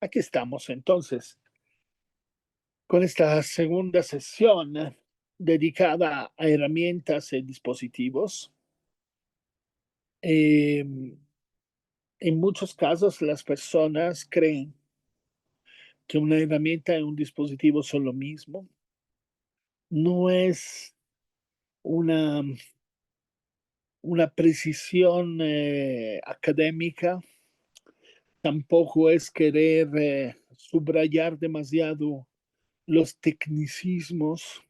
Aquí estamos entonces con esta segunda sesión dedicada a herramientas y dispositivos. En muchos casos las personas creen que una herramienta y un dispositivo son lo mismo. No es una, una precisión académica, tampoco es querer subrayar demasiado los tecnicismos.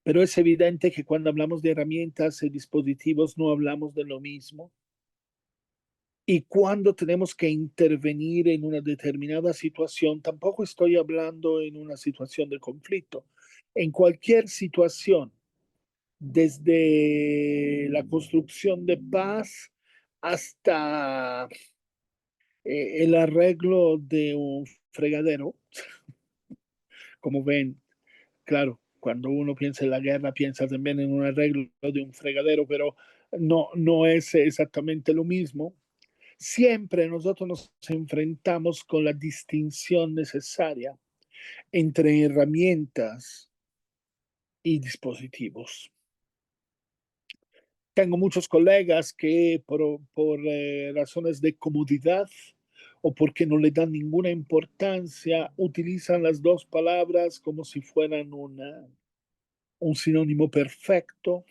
Pero es evidente que cuando hablamos de herramientas y dispositivos no hablamos de lo mismo. Y cuando tenemos que intervenir en una determinada situación, tampoco estoy hablando en una situación de conflicto. En cualquier situación, desde la construcción de paz hasta el arreglo de un fregadero, como ven, claro, cuando uno piensa en la guerra, piensa también en un arreglo de un fregadero, pero no es exactamente lo mismo. Siempre nosotros nos enfrentamos con la distinción necesaria entre herramientas y dispositivos. Tengo muchos colegas que por razones de comodidad o porque no le dan ninguna importancia, utilizan las dos palabras como si fueran un sinónimo perfecto.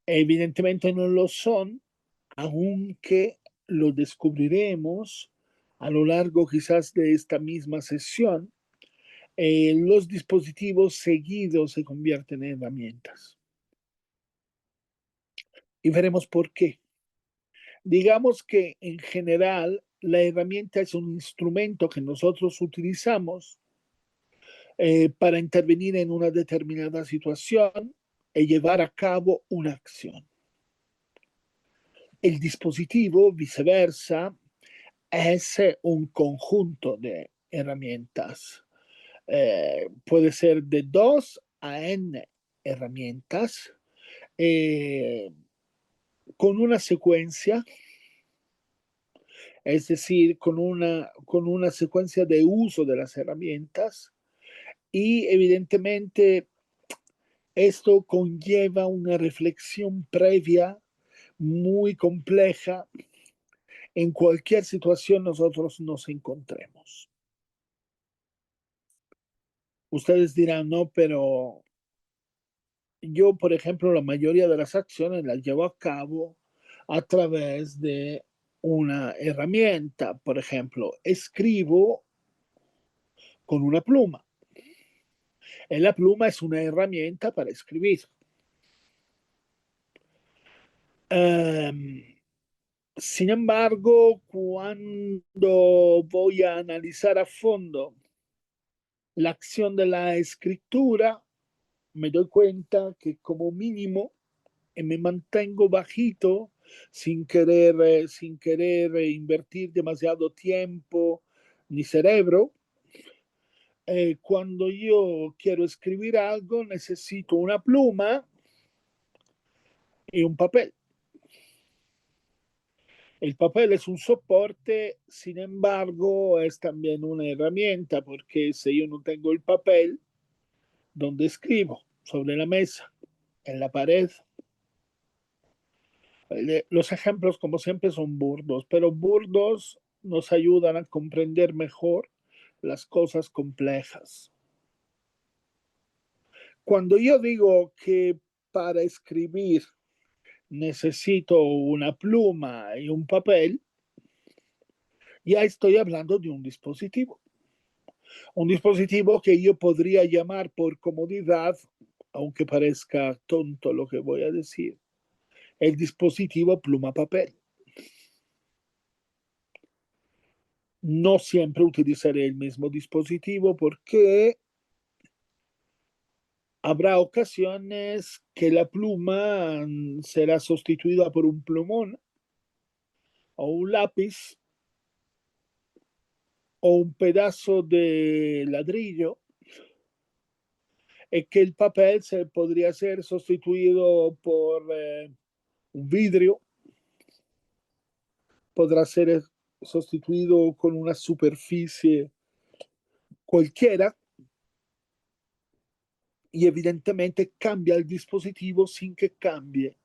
Evidentemente no lo son, aunque lo descubriremos a lo largo quizás de esta misma sesión. Los dispositivos seguidos se convierten en herramientas y veremos por qué. Digamos que en general la herramienta es un instrumento que nosotros utilizamos para intervenir en una determinada situación y llevar a cabo una acción. El dispositivo, viceversa, es un conjunto de herramientas. Puede ser de 2 a n herramientas con una secuencia, es decir, con una secuencia de uso de las herramientas y evidentemente esto conlleva una reflexión previa muy compleja en cualquier situación nosotros nos encontremos. Ustedes dirán, no, pero yo, por ejemplo, la mayoría de las acciones las llevo a cabo a través de una herramienta. Por ejemplo, escribo con una pluma. La pluma es una herramienta para escribir. Um, Sin embargo, cuando voy a analizar a fondo la acción de la escritura, me doy cuenta que como mínimo me mantengo bajito sin querer invertir demasiado tiempo ni cerebro. Cuando yo quiero escribir algo, necesito una pluma y un papel. El papel es un soporte, sin embargo, es también una herramienta, porque si yo no tengo el papel, ¿dónde escribo? Sobre la mesa, en la pared. Los ejemplos, como siempre, son burdos, pero burdos nos ayudan a comprender mejor las cosas complejas. Cuando yo digo que para escribir necesito una pluma y un papel, ya estoy hablando de un dispositivo. Un dispositivo que yo podría llamar por comodidad, aunque parezca tonto lo que voy a decir, el dispositivo pluma-papel. No siempre utilizaré el mismo dispositivo porque habrá ocasiones que la pluma será sustituida por un plumón o un lápiz o un pedazo de ladrillo, que el papel se podría ser sustituido por un vidrio, podrá ser sustituido con una superficie cualquiera y evidentemente cambia el dispositivo sin que cambie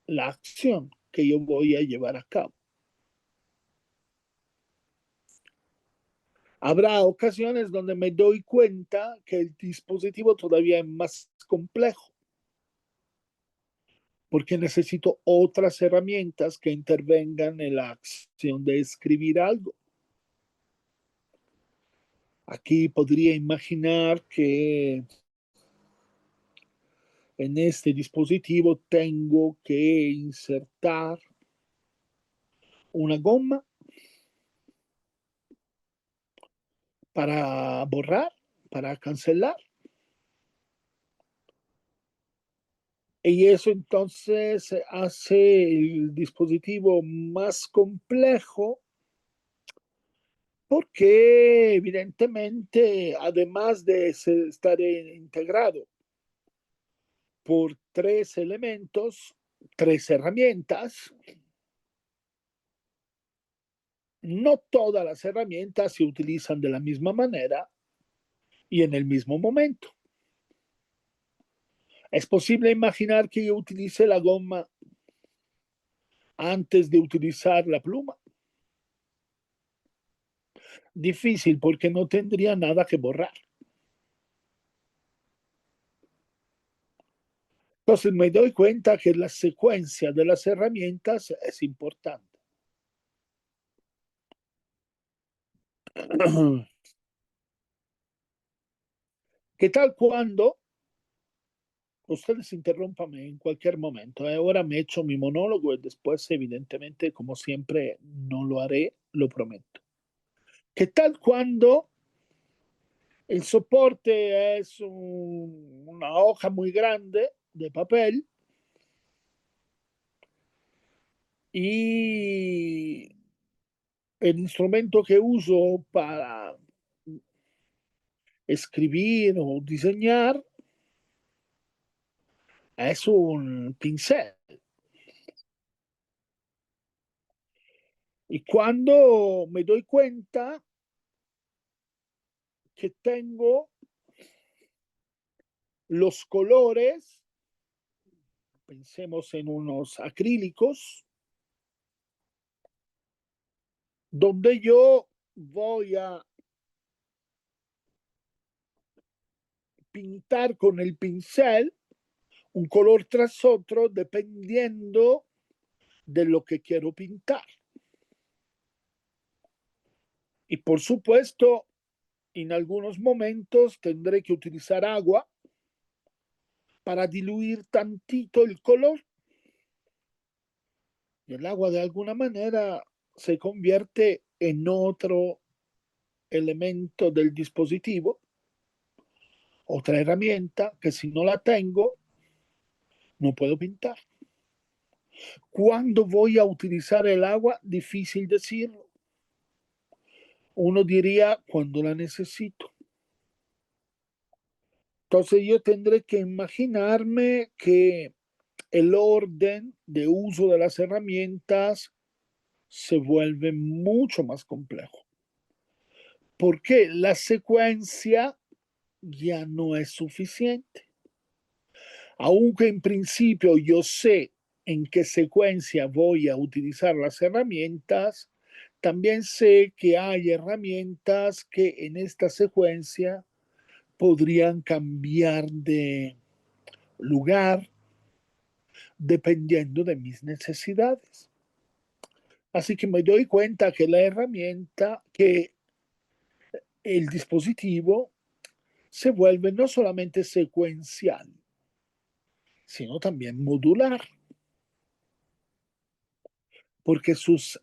la acción que yo voy a llevar a cabo. Habrá ocasiones donde me doy cuenta que el dispositivo todavía es más complejo, porque necesito otras herramientas que intervengan en la acción de escribir algo. Aquí podría imaginar que en este dispositivo tengo que insertar una goma para borrar, para cancelar. Y eso entonces hace el dispositivo más complejo porque evidentemente, además de estar integrado por tres elementos, tres herramientas, no todas las herramientas se utilizan de la misma manera y en el mismo momento. Es posible imaginar que yo utilice la goma antes de utilizar la pluma. Difícil porque no tendría nada que borrar. Entonces me doy cuenta que la secuencia de las herramientas es importante. ¿Qué tal cuando ustedes interrúmpame en cualquier momento? Ahora me echo mi monólogo y después, evidentemente, como siempre, no lo haré, lo prometo. ¿Qué tal cuando el soporte es una hoja muy grande de papel y el instrumento que uso para escribir o diseñar es un pincel? Y cuando me doy cuenta que tengo los colores, pensemos en unos acrílicos, donde yo voy a pintar con el pincel un color tras otro dependiendo de lo que quiero pintar. Y por supuesto, en algunos momentos tendré que utilizar agua para diluir tantito el color. Y el agua de alguna manera se convierte en otro elemento del dispositivo, otra herramienta que si no la tengo, no puedo pintar. ¿Cuándo voy a utilizar el agua? Difícil decirlo. Uno diría cuando la necesito. Entonces yo tendré que imaginarme que el orden de uso de las herramientas se vuelve mucho más complejo. Porque la secuencia ya no es suficiente. Aunque en principio yo sé en qué secuencia voy a utilizar las herramientas, también sé que hay herramientas que en esta secuencia podrían cambiar de lugar dependiendo de mis necesidades. Así que me doy cuenta que la herramienta, que el dispositivo se vuelve no solamente secuencial, sino también modular, porque sus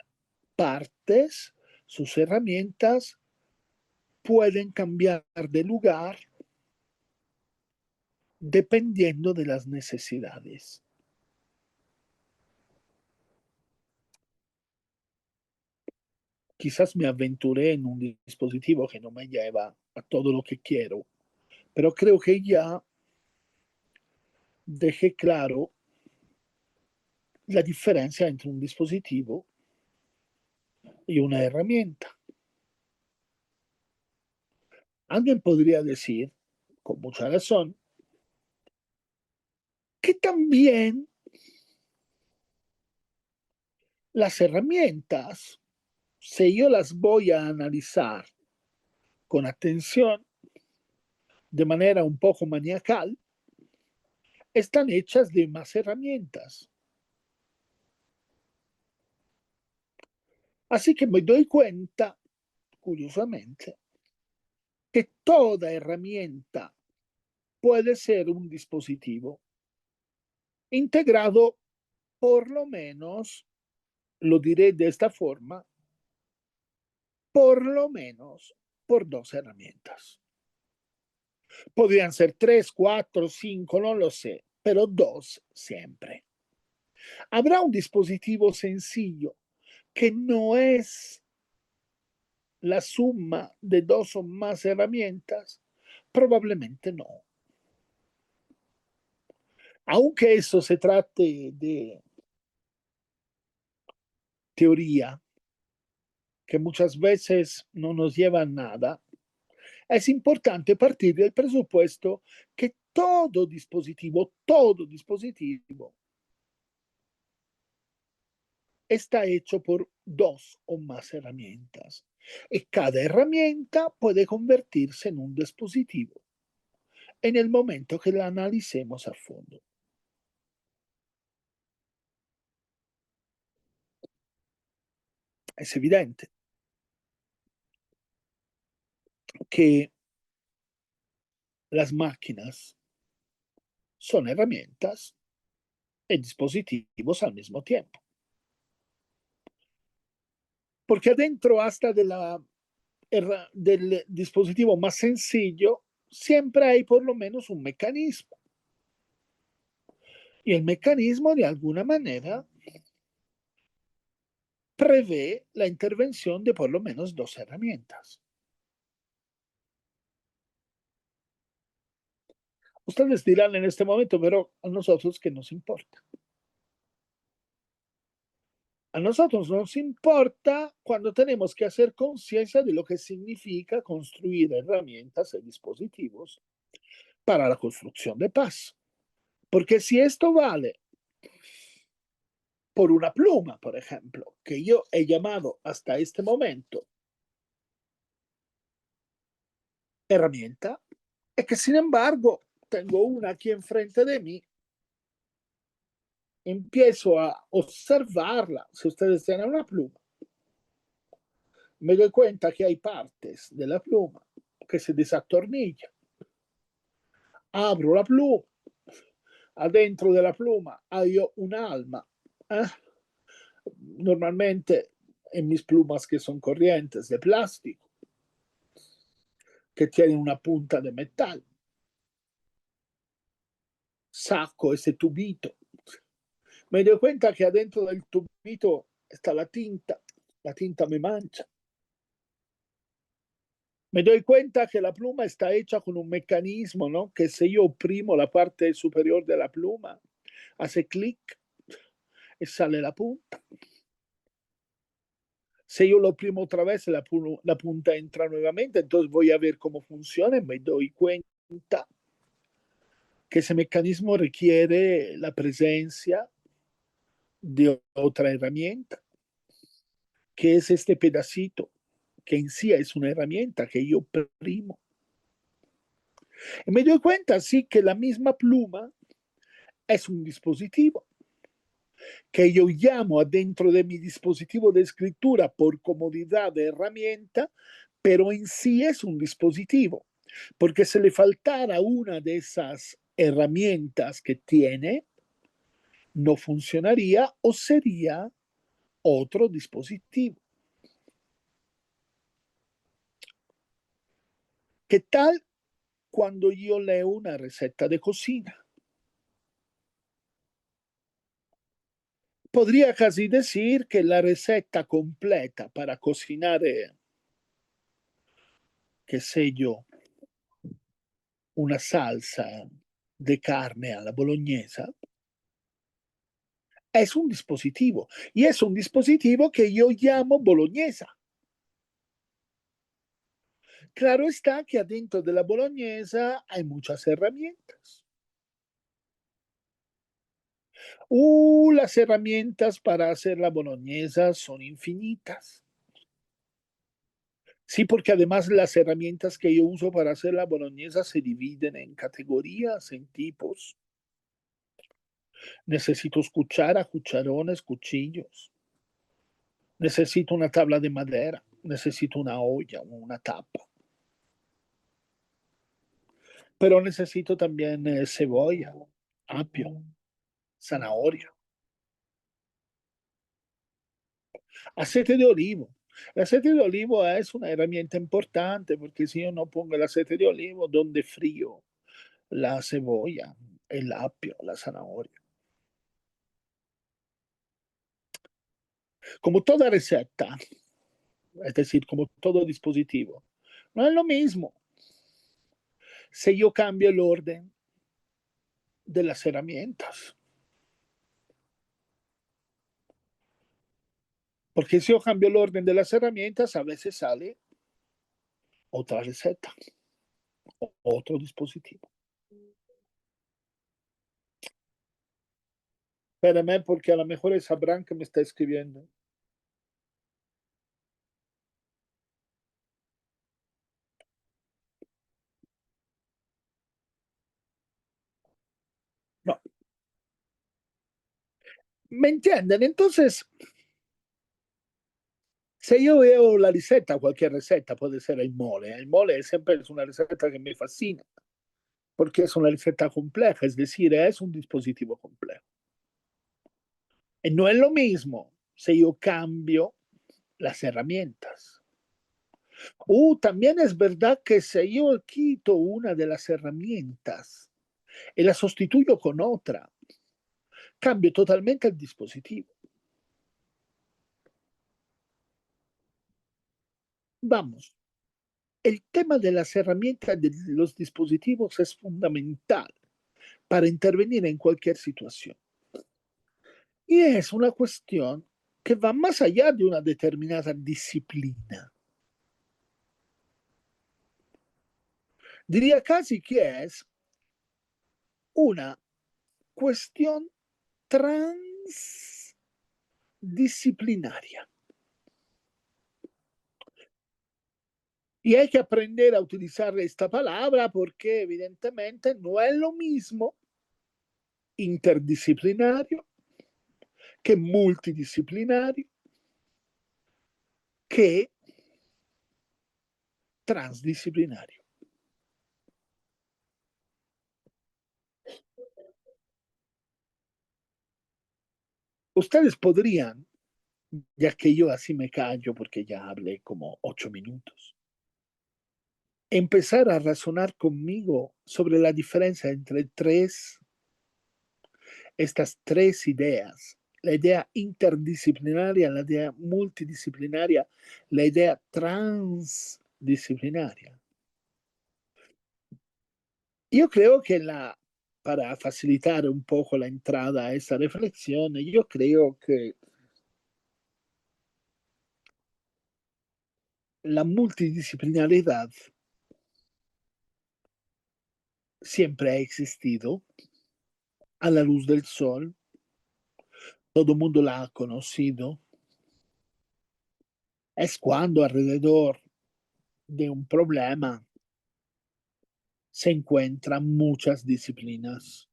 partes, sus herramientas pueden cambiar de lugar dependiendo de las necesidades. Quizás me aventuré en un dispositivo que no me lleva a todo lo que quiero, pero creo que ya dejé claro la diferencia entre un dispositivo y una herramienta. Alguien podría decir, con mucha razón, que también las herramientas, si yo las voy a analizar con atención, de manera un poco maniacal, están hechas de más herramientas. Así que me doy cuenta, curiosamente, que toda herramienta puede ser un dispositivo integrado, por lo menos, lo diré de esta forma, por lo menos por dos herramientas. Podrían ser tres, cuatro, cinco, no lo sé, pero dos siempre. Habrá un dispositivo sencillo que no es la suma de dos o más herramientas, probablemente no. Aunque eso se trate de teoría, que muchas veces no nos lleva a nada, es importante partir del presupuesto que todo dispositivo está hecho por dos o más herramientas. Y cada herramienta puede convertirse en un dispositivo en el momento que la analicemos a fondo. Es evidente que las máquinas son herramientas y dispositivos al mismo tiempo. Porque adentro hasta del dispositivo más sencillo siempre hay por lo menos un mecanismo. Y el mecanismo de alguna manera prevé la intervención de por lo menos dos herramientas. Ustedes dirán en este momento, pero a nosotros qué nos importa. A nosotros nos importa cuando tenemos que hacer conciencia de lo que significa construir herramientas y dispositivos para la construcción de paz. Porque si esto vale por una pluma, por ejemplo, que yo he llamado hasta este momento herramienta, es que sin embargo tengo una aquí enfrente de mí, empiezo a observarla, si ustedes tienen una pluma, me doy cuenta que hay partes de la pluma que se desatornillan, abro la pluma, adentro de la pluma hay un alma, ¿eh? Normalmente en mis plumas que son corrientes de plástico, que tienen una punta de metal, saco ese tubito, me doy cuenta que adentro del tubito está la tinta me mancha. Me doy cuenta que la pluma está hecha con un mecanismo, ¿no? Que si yo oprimo la parte superior de la pluma, hace clic y sale la punta. Si yo lo oprimo otra vez, la punta entra nuevamente, entonces voy a ver cómo funciona y me doy cuenta que ese mecanismo requiere la presencia de otra herramienta, que es este pedacito, que en sí es una herramienta que yo primo. Y me doy cuenta, sí, que la misma pluma es un dispositivo que yo llamo adentro de mi dispositivo de escritura por comodidad de herramienta, pero en sí es un dispositivo, porque si le faltara una de esas herramientas que tiene, no funcionaría o sería otro dispositivo. ¿Qué tal cuando yo leo una receta de cocina? Podría casi decir que la receta completa para cocinar, qué sé yo, una salsa de carne a la bolognesa Es un dispositivo y es un dispositivo que yo llamo boloñesa. Claro está que adentro de la boloñesa hay muchas herramientas. Las herramientas para hacer la boloñesa son infinitas. Sí, porque además las herramientas que yo uso para hacer la boloñesa se dividen en categorías, en tipos. Necesito cuchara, cucharones, cuchillos. Necesito una tabla de madera. Necesito una olla, una tapa. Pero necesito también cebolla, apio, zanahoria, aceite de olivo. El aceite de olivo es una herramienta importante porque si yo no pongo el aceite de olivo, ¿dónde frío la cebolla, el apio, la zanahoria? Como toda receta, es decir, como todo dispositivo, no es lo mismo si yo cambio el orden de las herramientas. Porque si yo cambio el orden de las herramientas, a veces sale otra receta, otro dispositivo. Espérame, porque a lo mejor es Abraham que me está escribiendo. No, ¿me entienden? Entonces, si yo veo la receta, cualquier receta puede ser el mole siempre es una receta que me fascina, porque es una receta compleja, es decir, es un dispositivo complejo. Y no es lo mismo si yo cambio las herramientas. También es verdad que si yo quito una de las herramientas y la sustituyo con otra, cambio totalmente el dispositivo. Vamos, el tema de las herramientas de los dispositivos es fundamental para intervenir en cualquier situación. Y es una cuestión que va más allá de una determinada disciplina. Diría casi que es una cuestión transdisciplinaria. Y hay que aprender a utilizar esta palabra porque evidentemente no es lo mismo interdisciplinario que multidisciplinario que transdisciplinario. Ustedes podrían, ya que yo así me callo porque ya hablé como 8 minutos, empezar a razonar conmigo sobre la diferencia entre estas tres ideas, la idea interdisciplinaria, la idea multidisciplinaria, la idea transdisciplinaria. Yo creo que para facilitar un poco la entrada a esa reflexión, yo creo que la multidisciplinaridad siempre ha existido a la luz del sol, todo el mundo la ha conocido, es cuando alrededor de un problema se encuentran muchas disciplinas,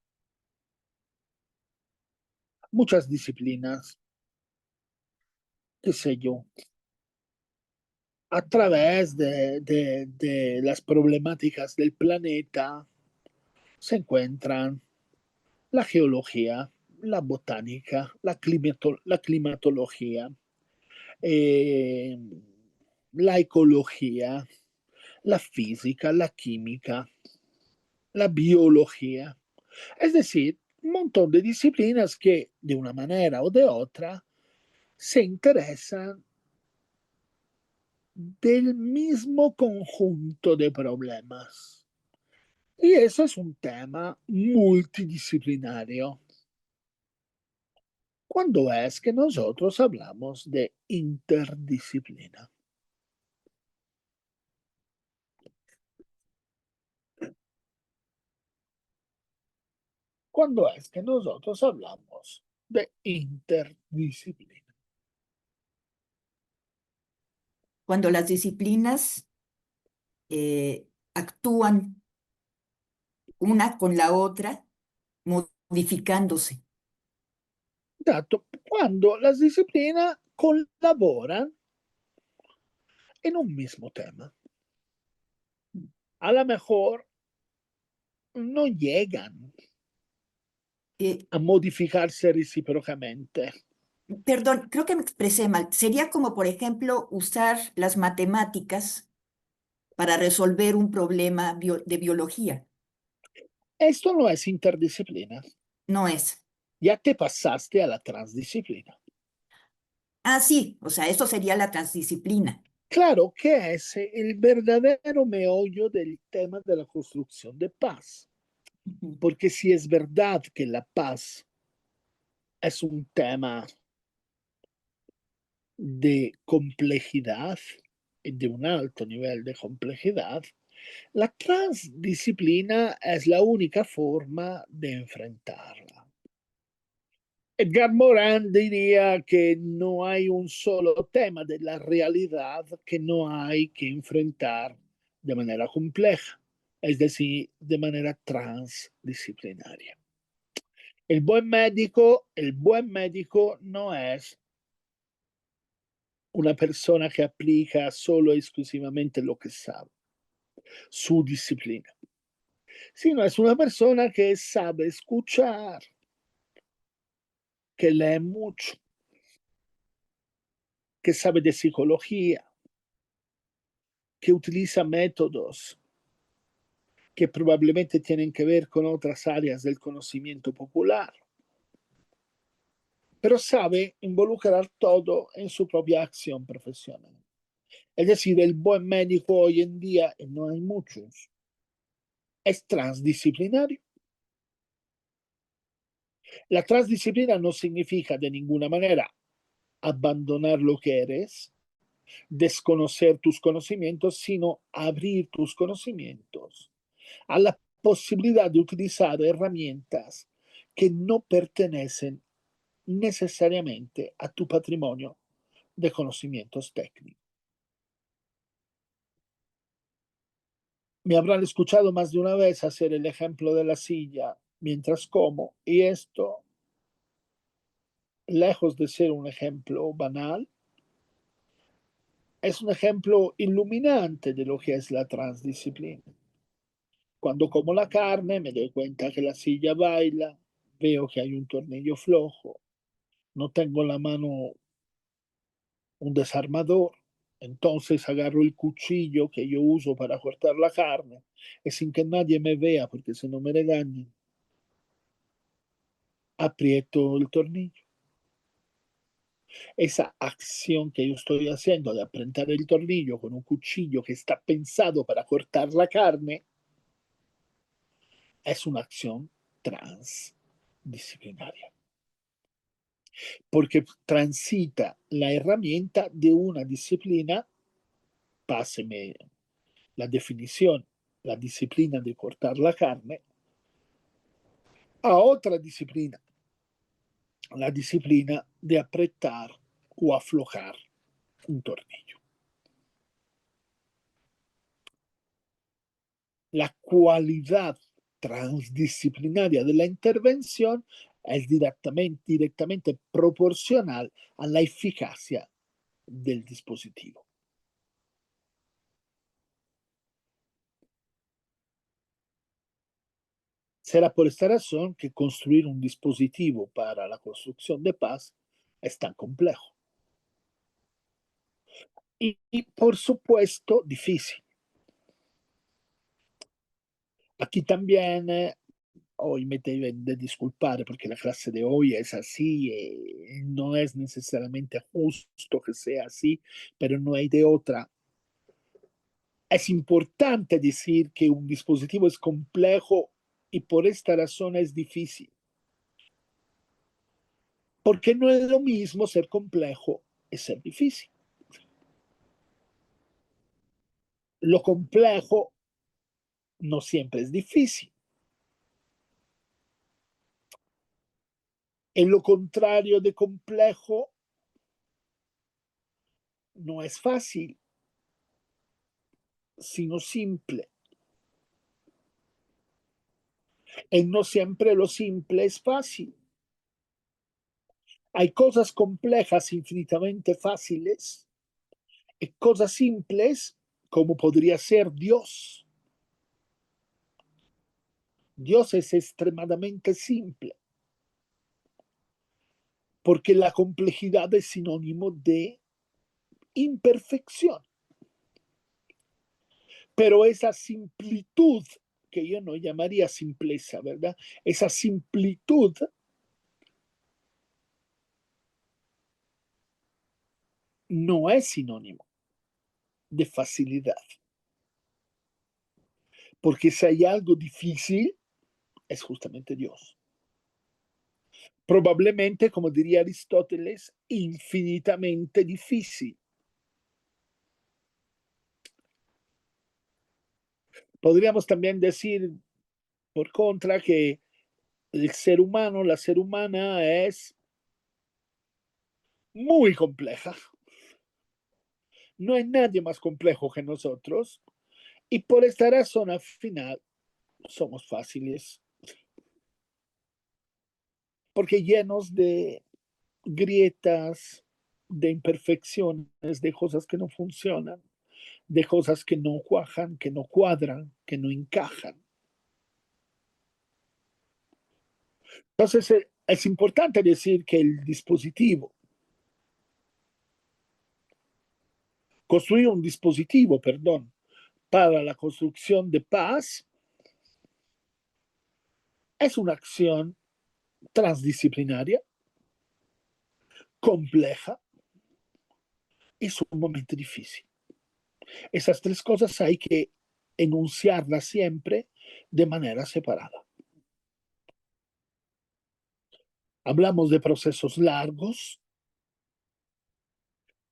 qué sé yo, a través de las problemáticas del planeta se encuentran la geología, la botánica, la climatología, eh, la ecología, la física, la química, la biología. Es decir, un montón de disciplinas que de una manera o de otra se interesan del mismo conjunto de problemas. Y eso es un tema multidisciplinario. ¿Cuándo es que nosotros hablamos de interdisciplina? ¿Cuándo es que nosotros hablamos de interdisciplina? Cuando las disciplinas actúan una con la otra, modificándose. Dato, cuando las disciplinas colaboran en un mismo tema. A lo mejor no llegan Eh, a modificarse recíprocamente. Perdón, creo que me expresé mal. Sería como, por ejemplo, usar las matemáticas para resolver un problema de biología. Esto no es interdisciplina. No es. Ya te pasaste a la transdisciplina. Ah, sí, o sea, eso sería la transdisciplina. Claro que es el verdadero meollo del tema de la construcción de paz. Ujú. Porque si es verdad que la paz es un tema de complejidad, de un alto nivel de complejidad, la transdisciplina es la única forma de enfrentarla. Edgar Morin diría que no hay un solo tema de la realidad que no hay que enfrentar de manera compleja, es decir, de manera transdisciplinaria. El buen médico no es una persona que aplica solo y exclusivamente lo que sabe, su disciplina, sino es una persona que sabe escuchar, que lee mucho, que sabe de psicología, que utiliza métodos que probablemente tienen que ver con otras áreas del conocimiento popular, pero sabe involucrar todo en su propia acción profesional. Es decir, el buen médico hoy en día, y no hay muchos, es transdisciplinario. La transdisciplina no significa de ninguna manera abandonar lo que eres, desconocer tus conocimientos, sino abrir tus conocimientos a la posibilidad de utilizar herramientas que no pertenecen necesariamente a tu patrimonio de conocimientos técnicos. Me habrán escuchado más de una vez hacer el ejemplo de la silla mientras como, y esto, lejos de ser un ejemplo banal, es un ejemplo iluminante de lo que es la transdisciplina. Cuando como la carne, me doy cuenta que la silla baila, veo que hay un tornillo flojo, no tengo en la mano un desarmador, entonces agarro el cuchillo que yo uso para cortar la carne y sin que nadie me vea, porque si no me regañan, aprieto el tornillo. Esa acción que yo estoy haciendo de apretar el tornillo con un cuchillo que está pensado para cortar la carne es una acción transdisciplinaria, porque transita la herramienta de una disciplina, páseme la definición, la disciplina de cortar la carne, a otra disciplina, la disciplina de apretar o aflojar un tornillo. La cualidad transdisciplinaria de la intervención es directamente proporcional a la eficacia del dispositivo. Será por esta razón que construir un dispositivo para la construcción de paz es tan complejo. Y por supuesto, difícil. Aquí también hoy me deben de disculpar porque la clase de hoy es así, no es necesariamente justo que sea así, pero no hay de otra. Es importante decir que un dispositivo es complejo y por esta razón es difícil. Porque no es lo mismo ser complejo y ser difícil. Lo complejo no siempre es difícil. En lo contrario de complejo, no es fácil, sino simple. Y no siempre lo simple es fácil. Hay cosas complejas infinitamente fáciles y cosas simples como podría ser Dios. Dios es extremadamente simple porque la complejidad es sinónimo de imperfección. Pero esa simplitud, que yo no llamaría simpleza, ¿verdad? Esa simplitud no es sinónimo de facilidad. Porque si hay algo difícil, es justamente Dios. Probablemente, como diría Aristóteles, infinitamente difícil. Podríamos también decir, por contra, que el ser humano, la ser humana es muy compleja. No hay nadie más complejo que nosotros. Y por esta razón, al final, somos fáciles. Porque llenos de grietas, de imperfecciones, de cosas que no funcionan, de cosas que no cuajan, que no cuadran, que no encajan. Entonces, es importante decir que el dispositivo, construir un dispositivo, perdón, para la construcción de paz es una acción transdisciplinaria, compleja y sumamente difícil. Esas tres cosas hay que enunciarlas siempre de manera separada. Hablamos de procesos largos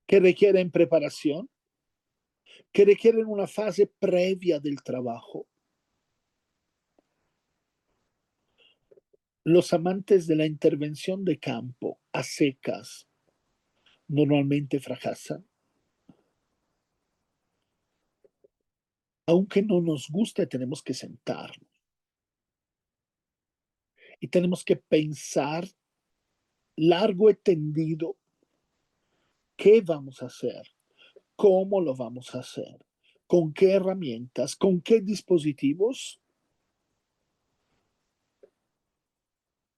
que requieren preparación, que requieren una fase previa del trabajo. Los amantes de la intervención de campo a secas normalmente fracasan. Aunque no nos guste, tenemos que sentarnos y tenemos que pensar largo y tendido qué vamos a hacer, cómo lo vamos a hacer, con qué herramientas, con qué dispositivos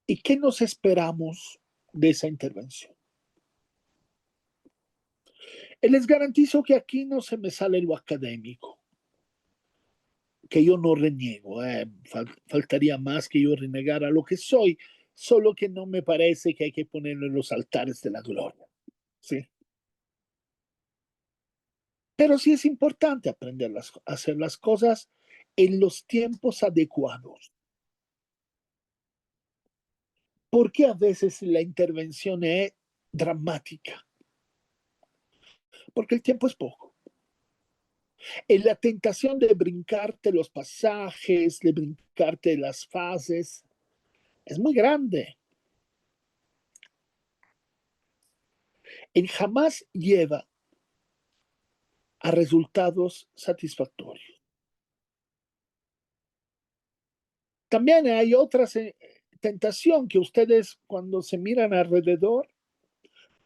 y qué nos esperamos de esa intervención. Y les garantizo que aquí no se me sale lo académico, que yo no reniego, faltaría más que yo renegara lo que soy, solo que no me parece que hay que ponerlo en los altares de la gloria. ¿Sí? Pero sí es importante aprender a hacer las cosas en los tiempos adecuados. Porque a veces la intervención es dramática, porque el tiempo es poco. En la tentación de brincarte los pasajes, de brincarte las fases, es muy grande. Y jamás lleva a resultados satisfactorios. También hay otra tentación que ustedes cuando se miran alrededor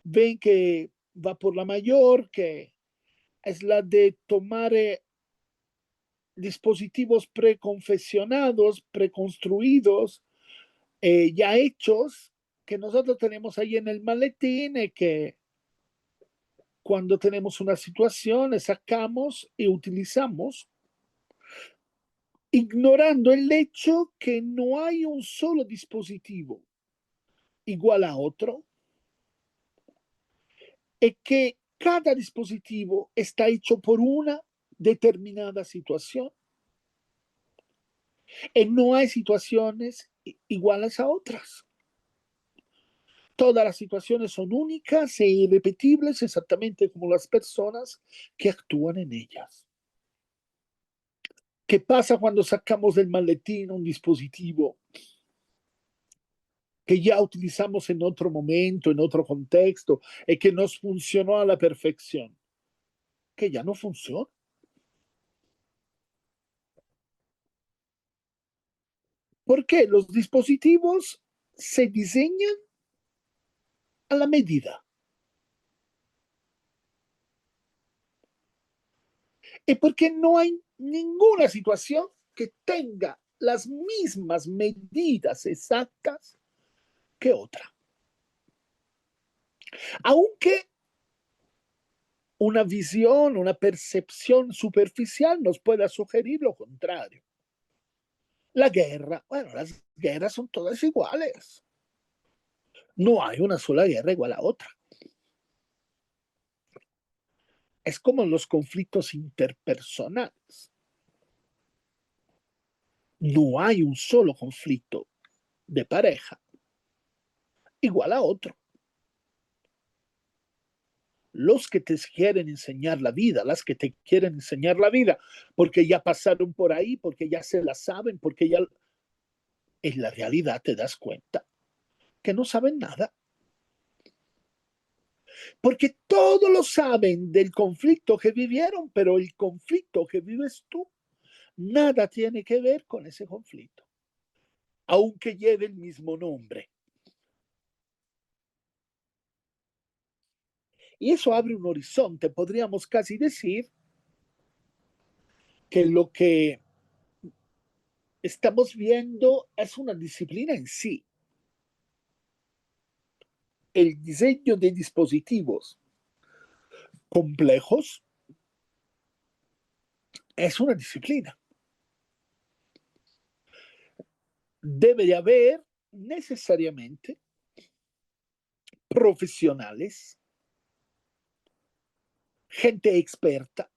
ven que va por la mayor, que es la de tomar dispositivos preconfeccionados, preconstruidos, ya hechos, que nosotros tenemos ahí en el maletín, que cuando tenemos una situación sacamos y utilizamos, ignorando el hecho que no hay un solo dispositivo igual a otro, y que cada dispositivo está hecho por una determinada situación. Y no hay situaciones iguales a otras. Todas las situaciones son únicas e irrepetibles exactamente como las personas que actúan en ellas. ¿Qué pasa cuando sacamos del maletín un dispositivo que ya utilizamos en otro momento, en otro contexto, y que nos funcionó a la perfección? Que ya no funciona. ¿Por qué? Los dispositivos se diseñan a la medida. Y porque no hay ninguna situación que tenga las mismas medidas exactas que otra. Aunque una visión, una percepción superficial nos pueda sugerir lo contrario. La guerra, bueno, las guerras son todas iguales. No hay una sola guerra igual a otra. Es como los conflictos interpersonales. No hay un solo conflicto de pareja igual a otro. Los que te quieren enseñar la vida, las que te quieren enseñar la vida, porque ya pasaron por ahí, porque ya se la saben, porque ya en la realidad te das cuenta que no saben nada. Porque todos lo saben del conflicto que vivieron, pero el conflicto que vives tú nada tiene que ver con ese conflicto, aunque lleve el mismo nombre. Y eso abre un horizonte, podríamos casi decir que lo que estamos viendo es una disciplina en sí. El diseño de dispositivos complejos es una disciplina. Debe de haber necesariamente profesionales, gente experta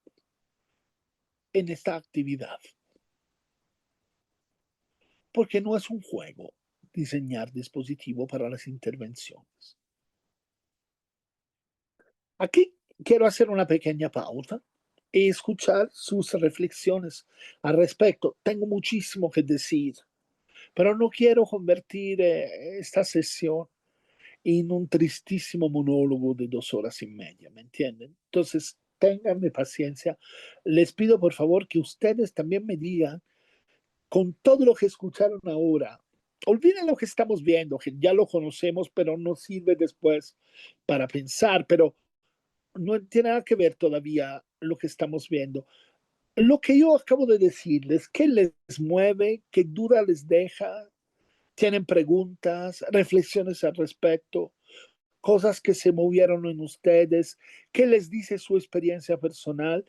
en esta actividad, porque no es un juego diseñar dispositivo para las intervenciones. Aquí quiero hacer una pequeña pausa y escuchar sus reflexiones al respecto. Tengo muchísimo que decir, pero no quiero convertir esta sesión en un tristísimo monólogo de 2 horas y media, ¿me entienden? Entonces, ténganme paciencia. Les pido por favor que ustedes también me digan, con todo lo que escucharon ahora, olviden lo que estamos viendo, que ya lo conocemos, pero no sirve después para pensar, pero no tiene nada que ver todavía lo que estamos viendo. Lo que yo acabo de decirles, ¿qué les mueve? ¿Qué duda les deja? ¿Tienen preguntas, reflexiones al respecto? Cosas que se movieron en ustedes, qué les dice su experiencia personal.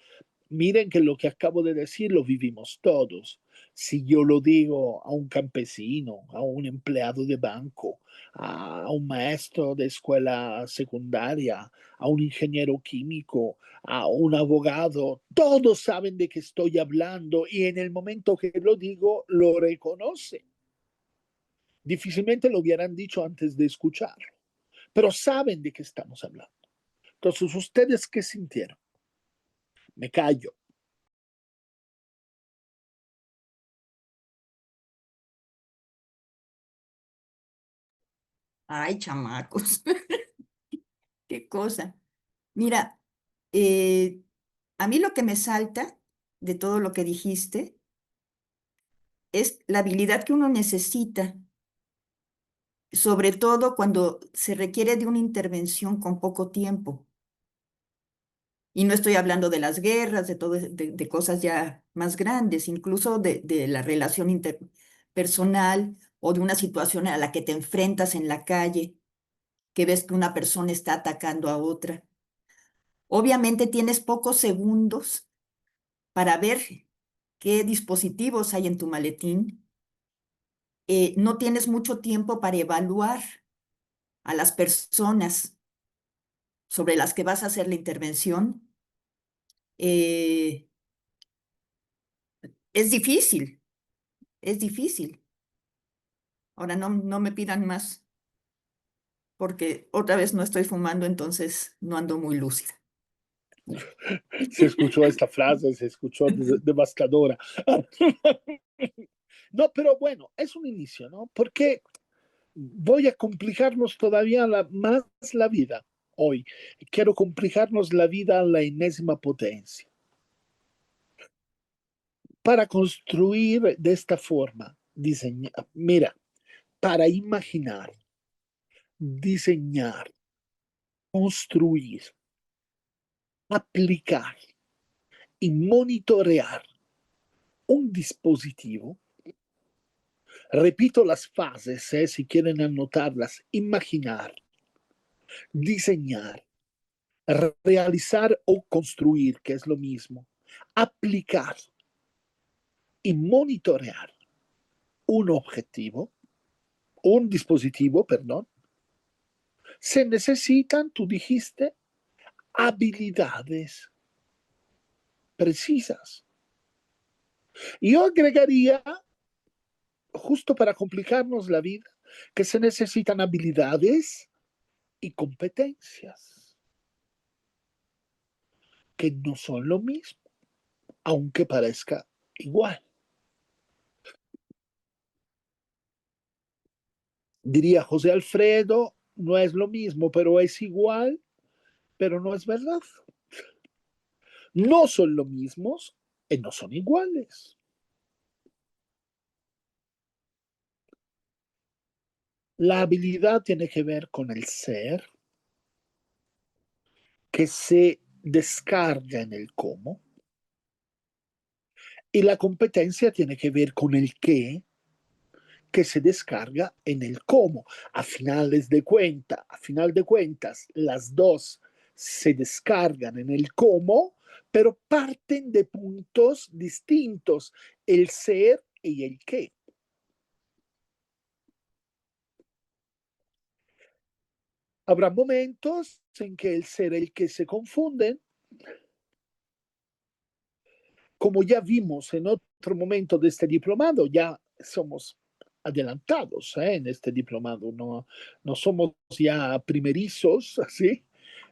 Miren que lo que acabo de decir lo vivimos todos. Si yo lo digo a un campesino, a un empleado de banco, a un maestro de escuela secundaria, a un ingeniero químico, a un abogado, todos saben de qué estoy hablando y en el momento que lo digo lo reconocen. Difícilmente lo hubieran dicho antes de escucharlo, pero saben de qué estamos hablando. Entonces, ¿ustedes qué sintieron? Me callo. Ay, chamacos, qué cosa. Mira, eh, a mí lo que me salta de todo lo que dijiste es la habilidad que uno necesita, sobre todo cuando se requiere de una intervención con poco tiempo. Y no estoy hablando de las guerras, de, todo, de cosas ya más grandes, incluso de la relación interpersonal o de una situación a la que te enfrentas en la calle, que ves que una persona está atacando a otra. Obviamente tienes pocos segundos para ver qué dispositivos hay en tu maletín. No tienes mucho tiempo para evaluar a las personas sobre las que vas a hacer la intervención. Eh, es difícil, es difícil. Ahora no me pidan más. porque otra vez no estoy fumando, entonces no ando muy lúcida. Se escuchó esta frase, se escuchó devastadora. No, pero bueno, es un inicio, ¿no? Porque voy a complicarnos todavía más la vida hoy. Quiero complicarnos la vida a la enésima potencia. Para construir de esta forma, diseñar, mira, para imaginar, diseñar, construir, aplicar y monitorear un dispositivo. Repito las fases, si quieren anotarlas: imaginar, diseñar, realizar o construir, que es lo mismo, aplicar y monitorear un objetivo, un dispositivo, perdón. Se necesitan, tú dijiste, habilidades precisas. Y yo agregaría, justo para complicarnos la vida, que se necesitan habilidades y competencias, que no son lo mismo, aunque parezca igual. Diría José Alfredo, no es lo mismo, pero es igual, pero no es verdad. No son lo mismos y no son iguales. La habilidad tiene que ver con el ser, que se descarga en el cómo, y la competencia tiene que ver con el qué, que se descarga en el cómo. A final de cuentas, las dos se descargan en el cómo, pero parten de puntos distintos, el ser y el qué. Habrá momentos en que el ser y el qué se confunden, como ya vimos en otro momento de este diplomado. Ya somos adelantados en este diplomado, no somos ya primerizos, ¿sí?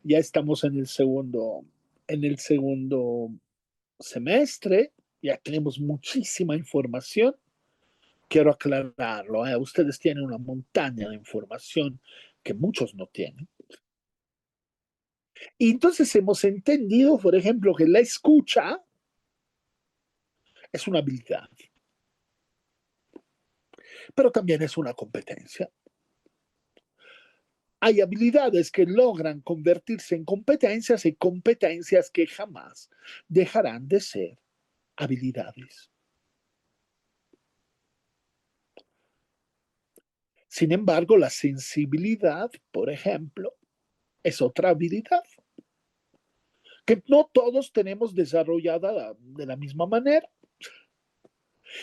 Ya estamos en el segundo semestre, ya tenemos muchísima información. Quiero aclararlo, ustedes tienen una montaña de información que muchos no tienen. Y entonces hemos entendido, por ejemplo, que la escucha es una habilidad, pero también es una competencia. Hay habilidades que logran convertirse en competencias y competencias que jamás dejarán de ser habilidades. Sin embargo, la sensibilidad, por ejemplo, es otra habilidad que no todos tenemos desarrollada de la misma manera.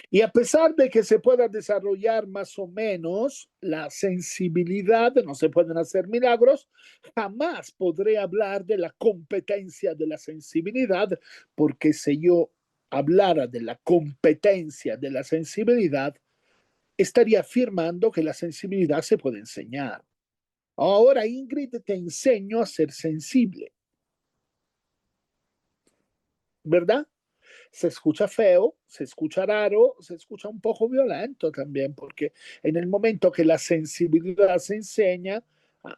Y a pesar de que se pueda desarrollar más o menos la sensibilidad, no se pueden hacer milagros, jamás podré hablar de la competencia de la sensibilidad, porque si yo hablara de la competencia de la sensibilidad, estaría afirmando que la sensibilidad se puede enseñar. Ahora, Ingrid, te enseño a ser sensible, ¿verdad? Se escucha feo, se escucha raro, se escucha un poco violento también, porque en el momento que la sensibilidad se enseña,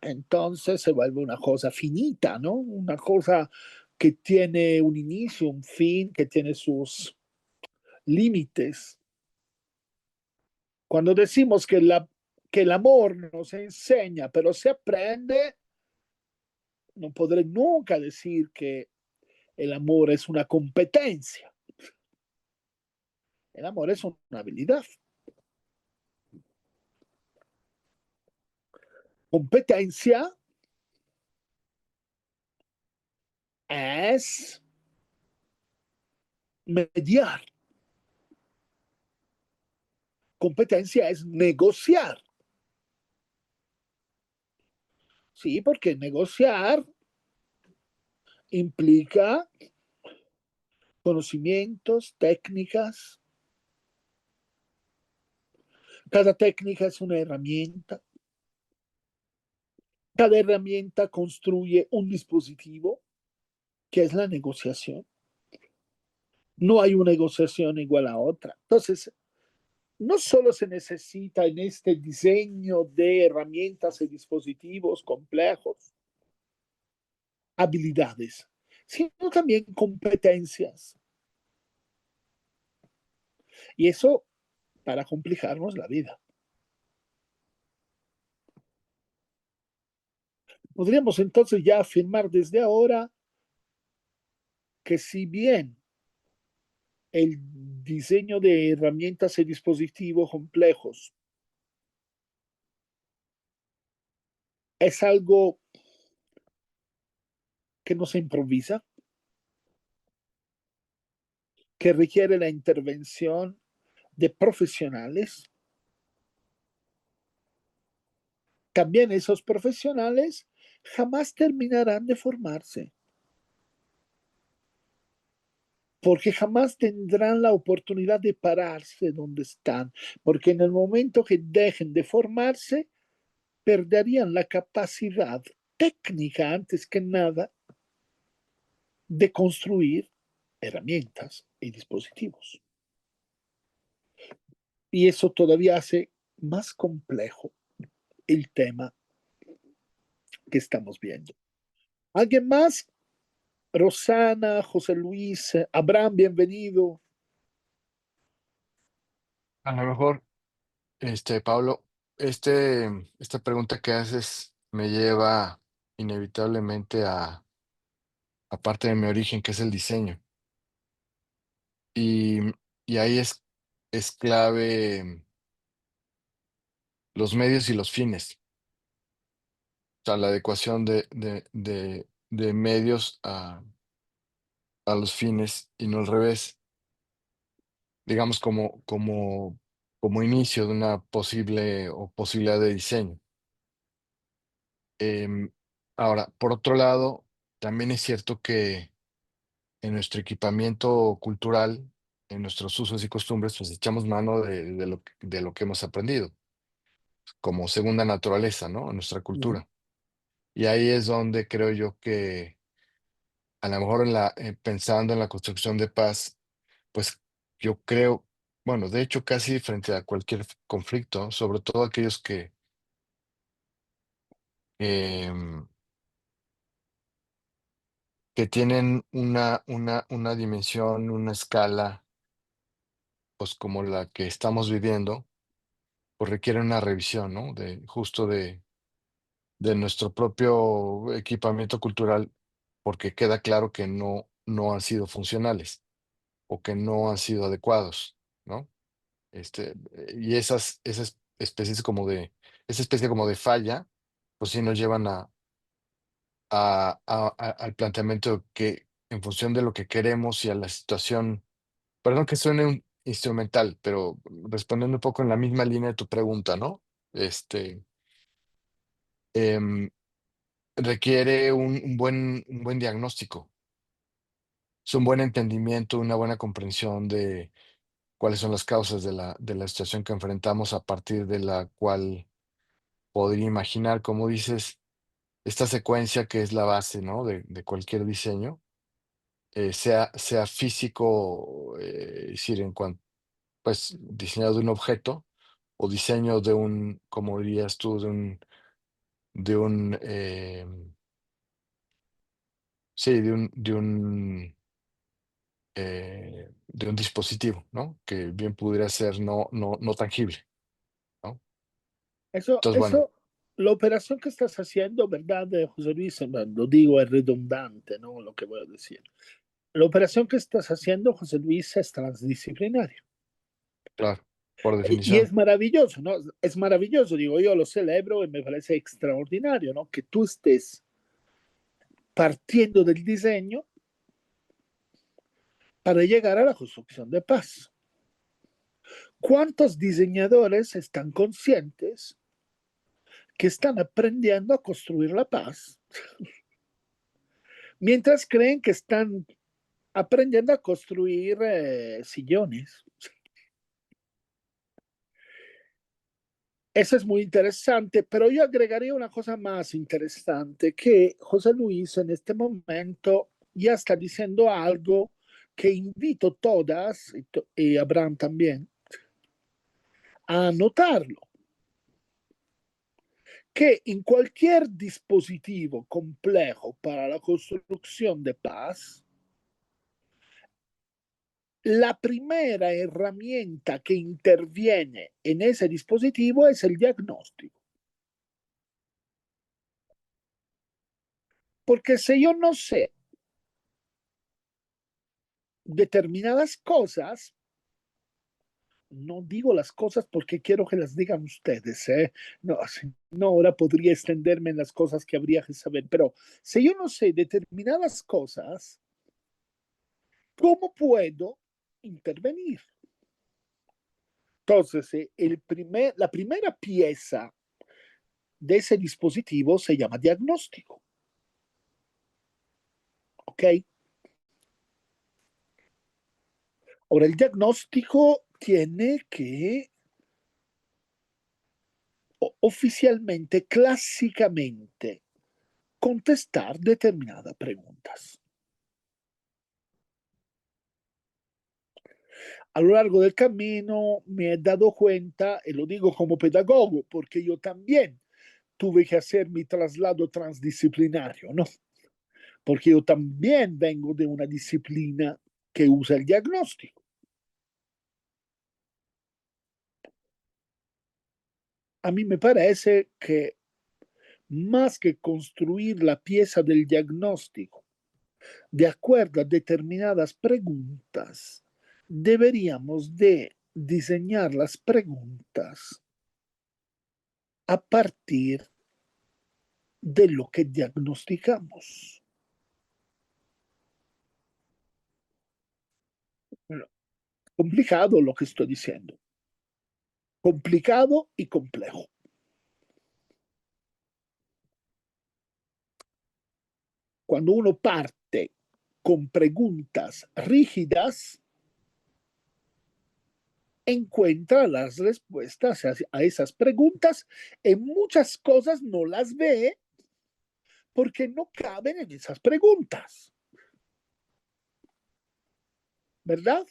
entonces se vuelve una cosa finita, ¿no? Una cosa que tiene un inicio, un fin, que tiene sus límites. Cuando decimos que el amor no se enseña, pero se aprende, no podré nunca decir que el amor es una competencia. El amor es una habilidad. Competencia es mediar. Competencia es negociar. Sí, porque negociar implica conocimientos, técnicas. Cada técnica es una herramienta. Cada herramienta construye un dispositivo que es la negociación. No hay una negociación igual a otra. Entonces, no solo se necesita en este diseño de herramientas y dispositivos complejos habilidades, sino también competencias. Y eso para complicarnos la vida. Podríamos entonces ya afirmar desde ahora que si bien el diseño de herramientas y dispositivos complejos es algo que no se improvisa, que requiere la intervención de profesionales, también esos profesionales jamás terminarán de formarse, porque jamás tendrán la oportunidad de pararse donde están, porque en el momento que dejen de formarse, perderían la capacidad técnica, antes que nada, de construir herramientas y dispositivos. Y eso todavía hace más complejo el tema que estamos viendo. ¿Alguien más? Rosana, José Luis, Abraham, bienvenido. A lo mejor, Pablo, esta pregunta que haces me lleva inevitablemente a parte de mi origen, que es el diseño. Y, y ahí es clave los medios y los fines, o sea, la adecuación de medios a los fines y no al revés, digamos como inicio de una posible o posibilidad de diseño. Em, Ahora, por otro lado, también es cierto que en nuestro equipamiento cultural, en nuestros usos y costumbres, pues echamos mano de lo que hemos aprendido, como segunda naturaleza, ¿no? En nuestra Uh -huh. cultura. Y ahí es donde creo yo que a lo mejor pensando en la construcción de paz, pues yo creo, bueno, de hecho casi frente a cualquier conflicto, sobre todo aquellos em, que tienen una dimensión, una escala, pues como la que estamos viviendo, pues requieren una revisión, ¿no? Justo de nuestro propio equipamiento cultural, porque queda claro que no han sido funcionales o que no han sido adecuados, ¿no? Y esas especies esa especie como de falla, pues sí nos llevan al planteamiento de que en función de lo que queremos y a la situación. Perdón que suene un instrumental, pero respondiendo un poco en la misma línea de tu pregunta, ¿no? Este, em, requiere un buen diagnóstico, es un buen entendimiento, una buena comprensión de cuáles son las causas de la situación que enfrentamos, a partir de la cual podría imaginar, como dices, esta secuencia que es la base, ¿no? De cualquier diseño, sea físico, es decir, en cuanto pues, diseño de un objeto o diseño de como dirías tú, de un, sí, de un dispositivo, ¿no? Que bien pudiera ser no tangible, ¿no? Entonces, bueno, La operación que estás haciendo, ¿verdad, José Luis? Lo digo, es redundante, ¿no? Lo que voy a decir. La operación que estás haciendo, José Luis, es transdisciplinaria. claro, por Y definición, es maravilloso, ¿no? Es maravilloso, digo, yo lo celebro y me parece extraordinario, ¿no? Que tú estés partiendo del diseño para llegar a la construcción de paz. ¿Cuántos diseñadores están conscientes que están aprendiendo a construir la paz mientras creen que están aprendiendo a construir sillones? Eso es muy interesante, pero yo agregaría una cosa más interesante, que José Luis en este momento ya está diciendo algo que invito todas, y Abraham también, a notarlo, que en cualquier dispositivo complejo para la construcción de paz, la primera herramienta que interviene en ese dispositivo es el diagnóstico. Porque si yo no sé determinadas cosas, no digo las cosas porque quiero que las digan ustedes, ¿eh? No, no, ahora podría extenderme en las cosas que habría que saber, pero si yo no sé determinadas cosas, ¿cómo puedo intervenir? Entonces, la primera pieza de ese dispositivo se llama diagnóstico, ¿ok? Ahora, el diagnóstico tiene que oficialmente, clásicamente, contestar determinadas preguntas. A lo largo del camino me he dado cuenta, y lo digo como pedagogo, porque yo también tuve que hacer mi traslado transdisciplinario, ¿no? Porque yo también vengo de una disciplina que usa el diagnóstico. A mí me parece que más que construir la pieza del diagnóstico de acuerdo a determinadas preguntas, deberíamos de diseñar las preguntas a partir de lo que diagnosticamos. Bueno, complicado lo que estoy diciendo. Complicado y complejo. Cuando uno parte con preguntas rígidas, encuentra las respuestas a esas preguntas. En muchas cosas no las ve porque no caben en esas preguntas. ¿Verdad?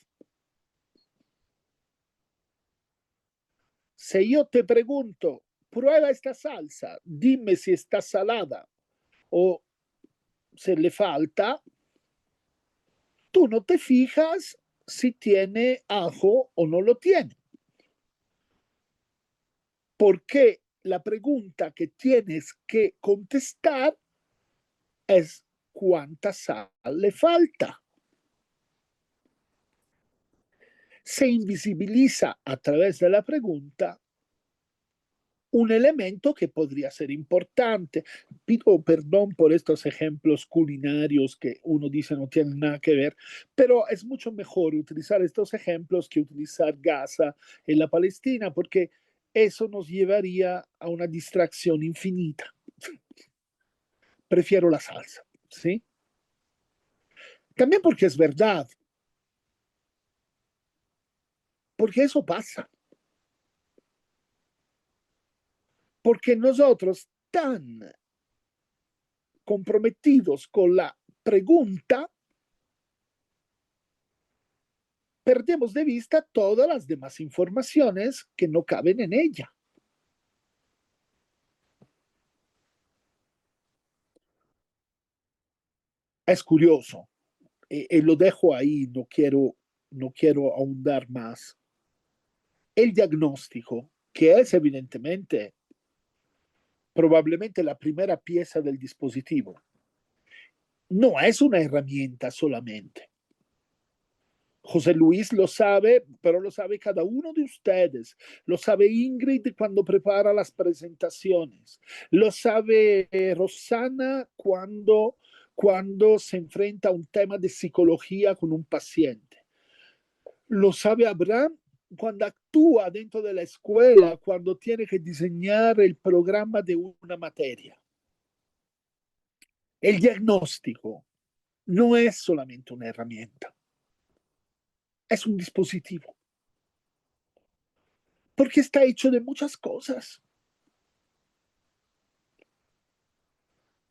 Si yo te pregunto, prueba esta salsa, dime si está salada o se le falta, tú no te fijas si tiene ajo o no lo tiene. Porque la pregunta que tienes que contestar es cuánta sal le falta. Se invisibiliza a través de la pregunta un elemento que podría ser importante. Pido perdón por estos ejemplos culinarios que uno dice no tienen nada que ver, pero es mucho mejor utilizar estos ejemplos que utilizar Gaza en la Palestina, porque eso nos llevaría a una distracción infinita. Prefiero la salsa, ¿sí? También porque es verdad, porque eso pasa, porque nosotros tan comprometidos con la pregunta, perdemos de vista todas las demás informaciones que no caben en ella. Es curioso, lo dejo ahí, no quiero ahondar más. El diagnóstico, que es evidentemente probablemente la primera pieza del dispositivo, no es una herramienta solamente. José Luis lo sabe, pero lo sabe cada uno de ustedes. Lo sabe Ingrid cuando prepara las presentaciones. Lo sabe Rosana cuando se enfrenta a un tema de psicología con un paciente. Lo sabe Abraham cuando actúa dentro de la escuela, cuando tiene que diseñar el programa de una materia. El diagnóstico no es solamente una herramienta, es un dispositivo. porque está hecho de muchas cosas.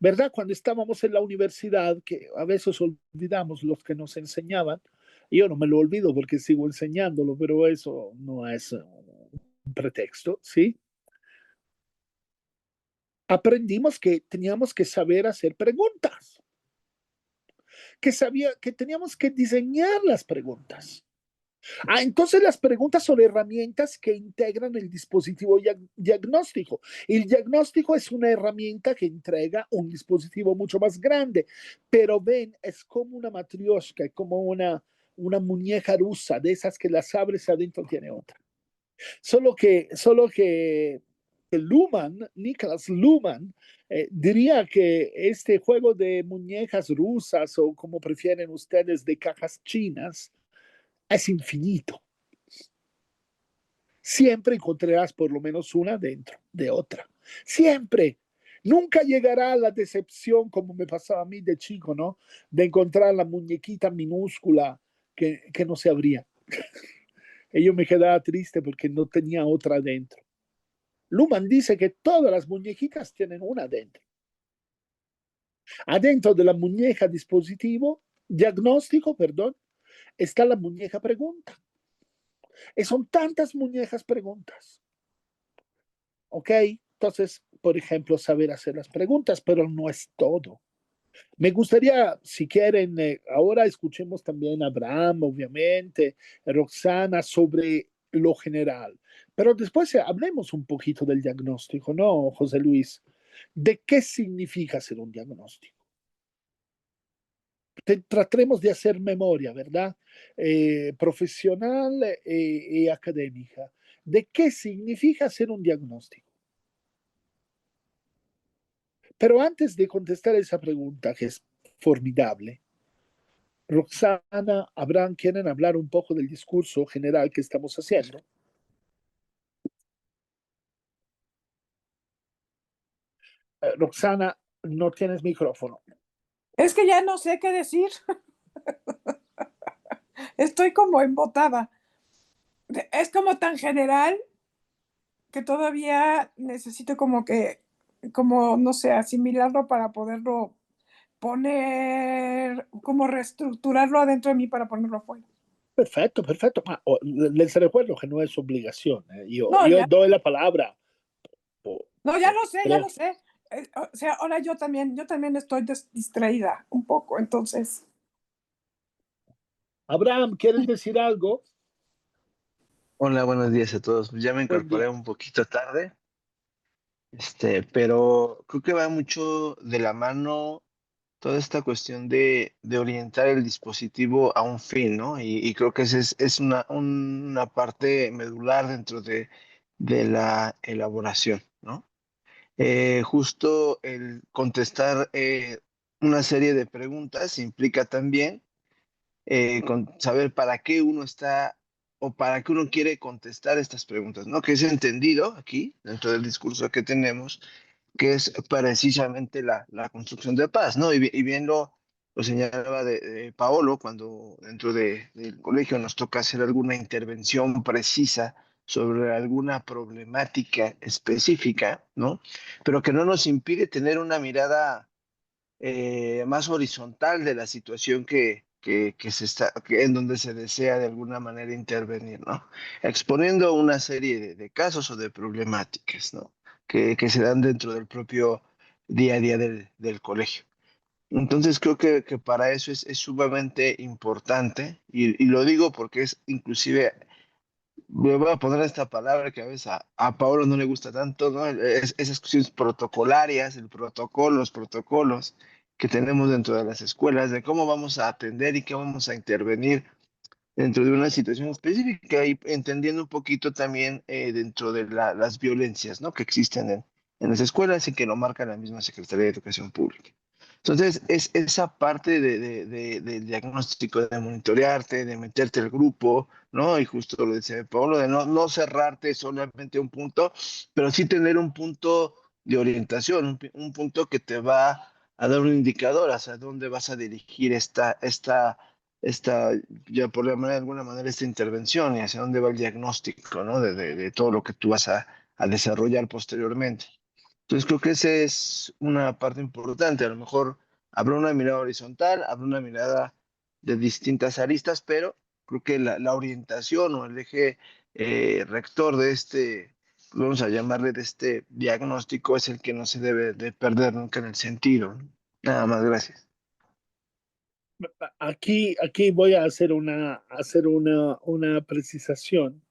¿Verdad? Cuando estábamos en la universidad, que a veces olvidamos los que nos enseñaban, yo no me lo olvido porque sigo enseñándolo, pero eso no es un pretexto, ¿sí? Aprendimos que teníamos que saber hacer preguntas, que teníamos que diseñar las preguntas. Entonces las preguntas son herramientas que integran el dispositivo diagnóstico. El diagnóstico es una herramienta que entrega un dispositivo mucho más grande, pero ven, es como una matrioshka, como una muñeca rusa, de esas que las abres adentro tiene otra. Solo que Nicholas Luhmann, diría que este juego de muñecas rusas o como prefieren ustedes de cajas chinas es infinito. Siempre encontrarás por lo menos una dentro de otra. Siempre. Nunca llegará a la decepción como me pasaba a mí de chico, ¿no? De encontrar la muñequita minúscula que no se abría. Y yo me quedaba triste porque no tenía otra dentro. Luhmann dice que todas las muñequitas tienen una dentro. Adentro de la muñeca diagnóstico, perdón, está la muñeca pregunta. Y son tantas muñecas preguntas. ¿Ok? Entonces, por ejemplo, saber hacer las preguntas, pero no es todo. Me gustaría, si quieren, ahora escuchemos también a Abraham, obviamente, Roxana, sobre lo general. Pero después hablemos un poquito del diagnóstico, ¿no, José Luis? ¿De qué significa hacer un diagnóstico? Trataremos de hacer memoria, ¿verdad? Profesional y académica. ¿De qué significa hacer un diagnóstico? Pero antes de contestar esa pregunta, que es formidable, Roxana, Abraham, ¿quieren hablar un poco del discurso general que estamos haciendo? Roxana, no tienes micrófono. Es que ya no sé qué decir. Estoy como embotada. Es como tan general que todavía necesito como, no sé, asimilarlo para poderlo poner, como reestructurarlo adentro de mí para ponerlo afuera. Perfecto, perfecto. Les recuerdo que no es obligación. No, Yo ya, doy la palabra. Por, no, ya por lo sé, ya lo sé. O sea, ahora yo también estoy distraída un poco, entonces. Abraham, ¿quieres decir algo? Hola, buenos días a todos. Ya me Buen incorporé día. un poquito tarde, pero creo que va mucho de la mano toda esta cuestión de orientar el dispositivo a un fin, ¿no? Y creo que esa es una parte medular dentro de la elaboración, ¿no? Justo el contestar una serie de preguntas implica también con saber para qué uno está o para qué uno quiere contestar estas preguntas, ¿no? Que es entendido aquí, dentro del discurso que tenemos, que es precisamente la construcción de paz, ¿no? Y bien lo señalaba de Paolo, cuando dentro del colegio nos toca hacer alguna intervención precisa sobre alguna problemática específica, ¿no? Pero que no nos impide tener una mirada más horizontal de la situación que se está, en donde se desea de alguna manera intervenir, ¿no? Exponiendo una serie de casos o de problemáticas, ¿no? Que se dan dentro del propio día a día del colegio. Entonces creo que para eso es sumamente importante y lo digo porque es inclusive, me voy a poner esta palabra que a veces a Paolo no le gusta tanto, ¿no? Esas cuestiones protocolarias, el protocolo, los protocolos que tenemos dentro de las escuelas, de cómo vamos a atender y qué vamos a intervenir dentro de una situación específica y entendiendo un poquito también dentro de las violencias, ¿no? Que existen en las escuelas y que lo marca la misma Secretaría de Educación Pública. Entonces, es esa parte del diagnóstico, de monitorearte, de meterte al grupo, ¿no? Y justo lo decía Pablo, de no cerrarte solamente a un punto, pero sí tener un punto de orientación, un punto que te va a dar un indicador hacia dónde vas a dirigir esta esta, ya por de alguna manera, esta intervención y hacia dónde va el diagnóstico, ¿no? De todo lo que tú vas a desarrollar posteriormente. Entonces creo que esa es una parte importante. A lo mejor habrá una mirada horizontal, habrá una mirada de distintas aristas, pero creo que la orientación o el eje rector de este, vamos a llamarle de este diagnóstico, es el que no se debe de perder nunca en el sentido. Nada más, gracias. Aquí voy a hacer una precisación.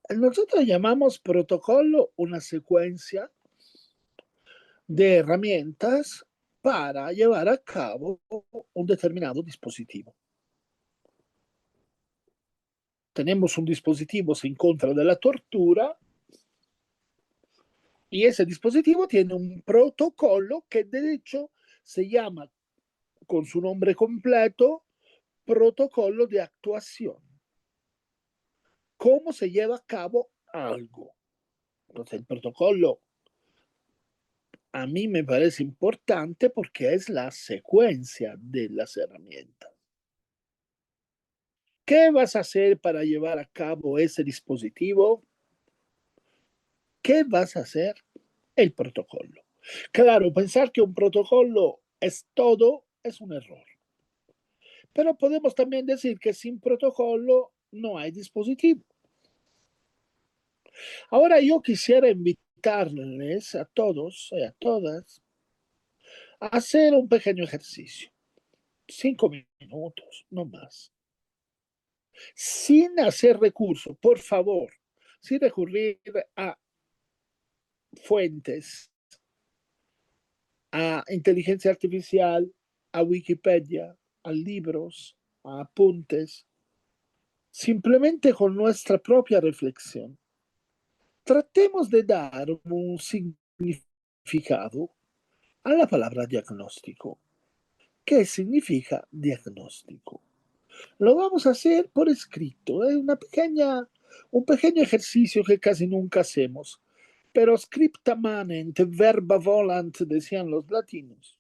Nosotros llamamos protocolo una secuencia de herramientas para llevar a cabo un determinado dispositivo. Tenemos un dispositivo en contra de la tortura y ese dispositivo tiene un protocolo que de hecho se llama con su nombre completo protocolo de actuación. ¿Cómo se lleva a cabo algo? Entonces el protocolo a mí me parece importante porque es la secuencia de las herramientas. ¿Qué vas a hacer para llevar a cabo ese dispositivo? ¿Qué vas a hacer? El protocolo. Claro, pensar que un protocolo es todo es un error. Pero podemos también decir que sin protocolo no hay dispositivo. Ahora yo quisiera invitarles a todos y a todas a hacer un pequeño ejercicio. 5 minutos, no más. Sin hacer recurso, por favor, sin recurrir a fuentes, a inteligencia artificial, a Wikipedia, a libros, a apuntes, simplemente con nuestra propia reflexión. Tratemos de dar un significado a la palabra diagnóstico. ¿Qué significa diagnóstico? Lo vamos a hacer por escrito. Es un pequeño ejercicio que casi nunca hacemos. Pero scripta manent, verba volant, decían los latinos.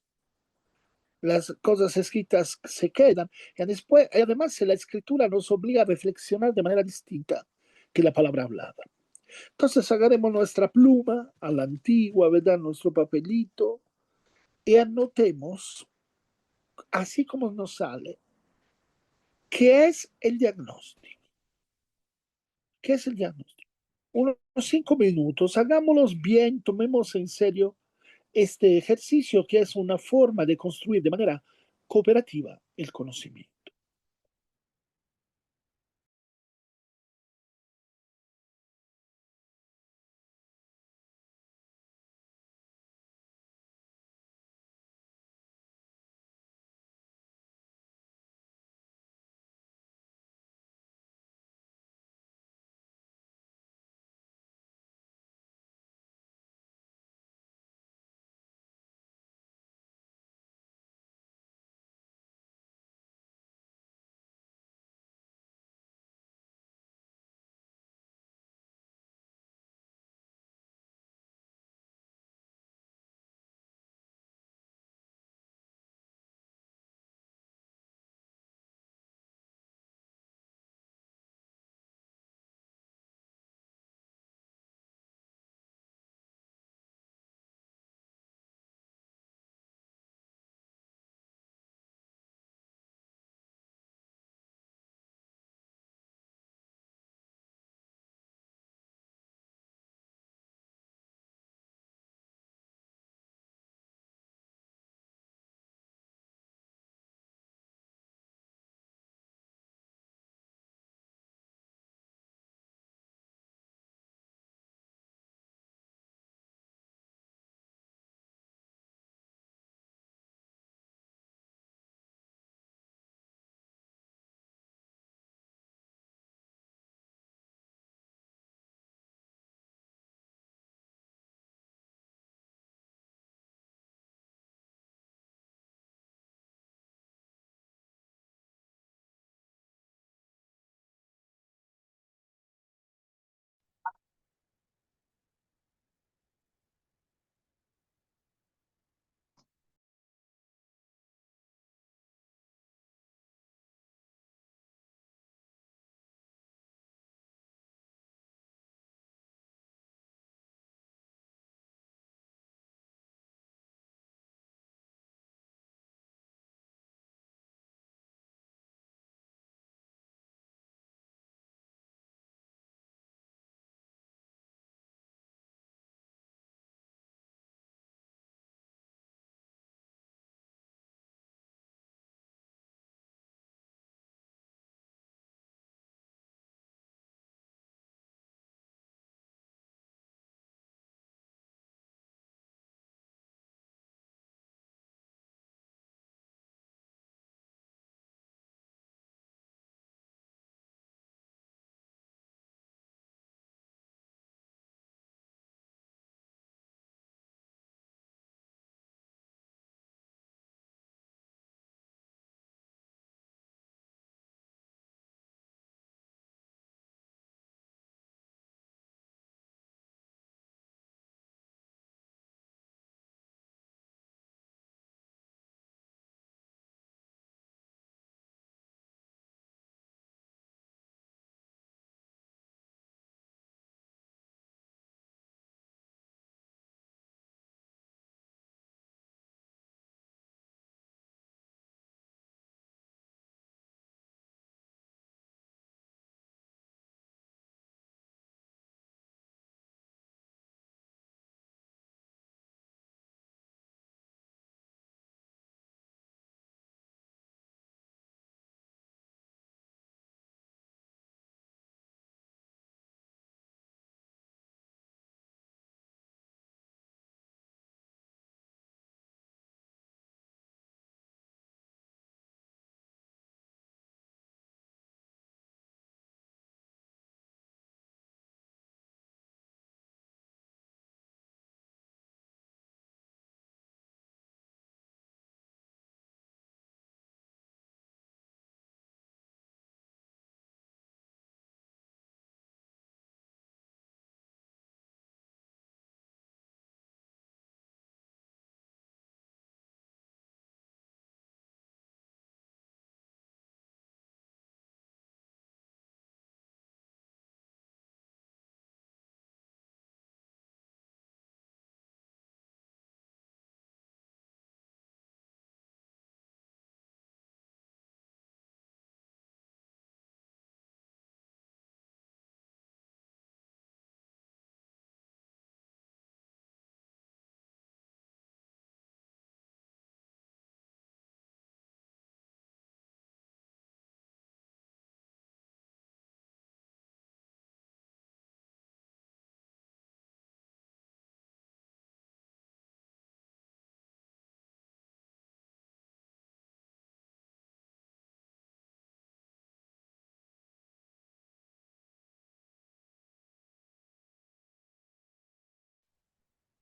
Las cosas escritas se quedan. Y después, además, la escritura nos obliga a reflexionar de manera distinta que la palabra hablada. Entonces, agarremos nuestra pluma a la antigua, ¿verdad? Nuestro papelito y anotemos, así como nos sale, qué es el diagnóstico. ¿Qué es el diagnóstico? Unos 5 minutos, hagámoslos bien, tomemos en serio este ejercicio que es una forma de construir de manera cooperativa el conocimiento.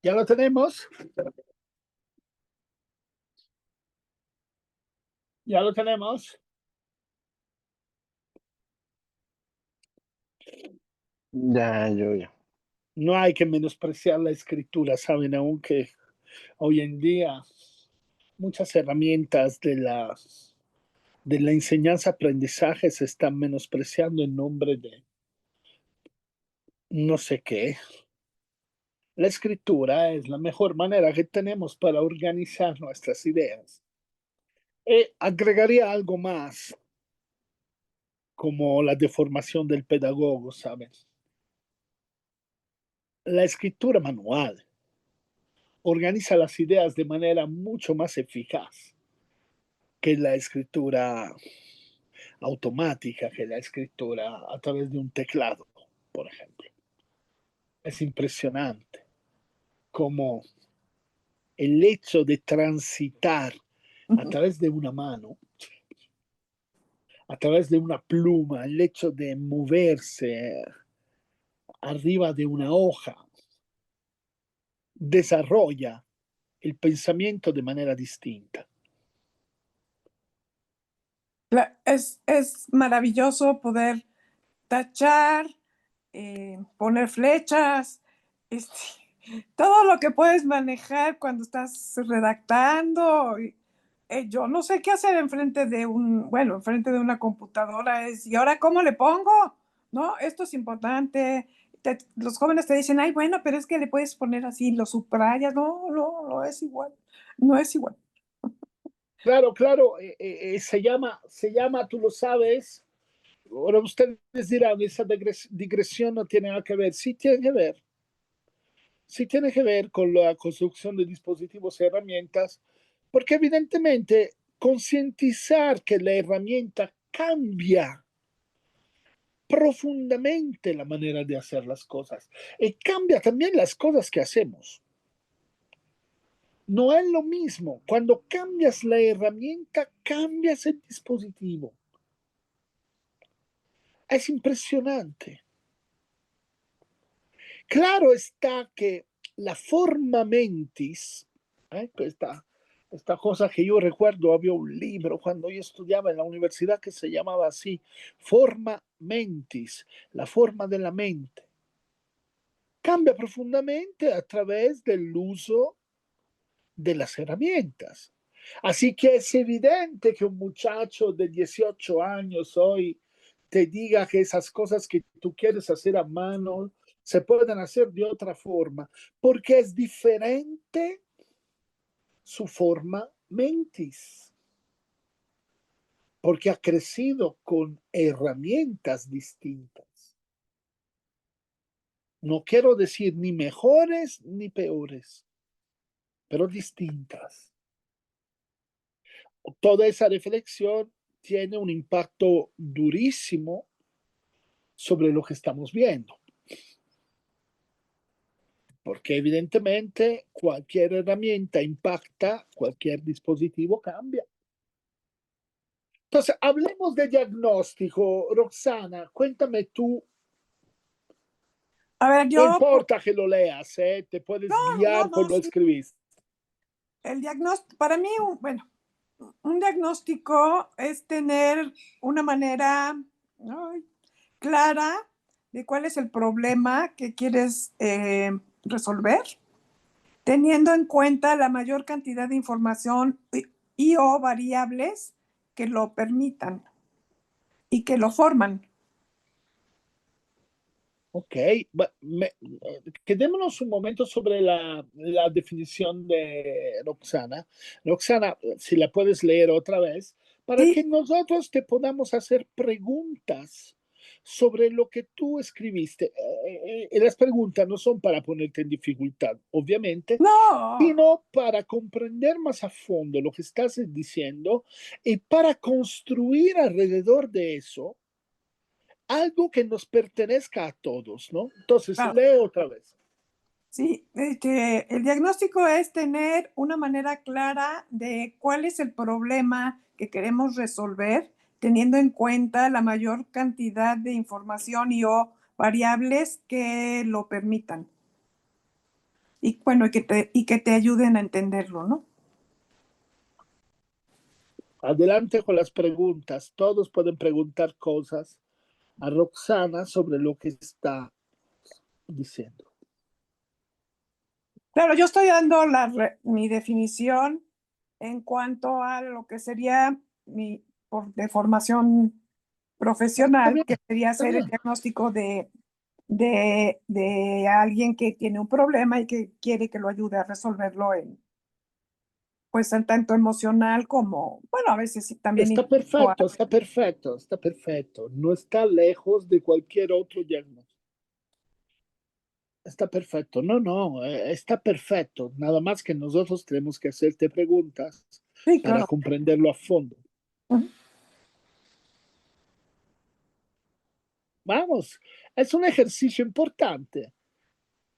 ¿Ya lo tenemos? ¿Ya lo tenemos? Ya. No hay que menospreciar la escritura, saben, aunque hoy en día muchas herramientas de la enseñanza-aprendizaje se están menospreciando en nombre de no sé qué. La escritura es la mejor manera que tenemos para organizar nuestras ideas. Y agregaría algo más, como la deformación del pedagogo, ¿saben? La escritura manual organiza las ideas de manera mucho más eficaz que la escritura automática, que la escritura a través de un teclado, por ejemplo. Es impresionante cómo el hecho de transitar a través de una mano, a través de una pluma, el hecho de moverse arriba de una hoja, desarrolla el pensamiento de manera distinta. Es maravilloso poder tachar, poner flechas, este, todo lo que puedes manejar cuando estás redactando. Yo no sé qué hacer enfrente de enfrente de una computadora. ¿Y ahora cómo le pongo? No, esto es importante. Los jóvenes te dicen, ay, bueno, pero es que le puedes poner así, lo subrayas. No es igual. No es igual. Claro, se llama, tú lo sabes. Ahora ustedes dirán, esa digresión no tiene nada que ver. Sí tiene que ver. Sí tiene que ver con la construcción de dispositivos y herramientas, porque evidentemente concientizar que la herramienta cambia profundamente la manera de hacer las cosas y cambia también las cosas que hacemos. No es lo mismo. Cuando cambias la herramienta, cambias el dispositivo. Es impresionante. Claro está que la forma mentis, esta cosa que yo recuerdo, había un libro cuando yo estudiaba en la universidad que se llamaba así, forma mentis, la forma de la mente. Cambia profundamente a través del uso de las herramientas. Así que es evidente que un muchacho de 18 años hoy te diga que esas cosas que tú quieres hacer a mano se pueden hacer de otra forma, porque es diferente su forma mentis, porque ha crecido con herramientas distintas. No quiero decir ni mejores ni peores, pero distintas. Toda esa reflexión tiene un impacto durísimo sobre lo que estamos viendo. Porque evidentemente cualquier herramienta impacta, cualquier dispositivo cambia. Entonces, hablemos de diagnóstico. Roxana, cuéntame tú. A ver, No importa que lo leas, te puedes guiar por lo sí. escribiste. El diagnóstico, para mí, un diagnóstico es tener una manera clara de cuál es el problema que quieres resolver, teniendo en cuenta la mayor cantidad de información y o variables que lo permitan y que lo forman. Ok, quedémonos un momento sobre la definición de Roxana. Roxana, si la puedes leer otra vez, para Sí. que nosotros te podamos hacer preguntas sobre lo que tú escribiste. Las preguntas no son para ponerte en dificultad, obviamente, No, sino para comprender más a fondo lo que estás diciendo y para construir alrededor de eso algo que nos pertenezca a todos, ¿no? Entonces, claro. lee otra vez. Sí, el diagnóstico es tener una manera clara de cuál es el problema que queremos resolver, teniendo en cuenta la mayor cantidad de información y o variables que lo permitan. y bueno, y que te ayuden a entenderlo, ¿no? Adelante con las preguntas. Todos pueden preguntar cosas a Roxana sobre lo que está diciendo. Claro, yo estoy dando mi definición en cuanto a lo que sería de formación profesional, que sería hacer el diagnóstico de alguien que tiene un problema y que quiere que lo ayude a resolverlo pues en tanto emocional como, bueno, a veces sí también Está perfecto, está perfecto, está perfecto. No está lejos de cualquier otro diagnóstico. Está perfecto. No, está perfecto. Nada más que nosotros tenemos que hacerte preguntas Sí, para claro. comprenderlo a fondo. Ujú. Vamos, es un ejercicio importante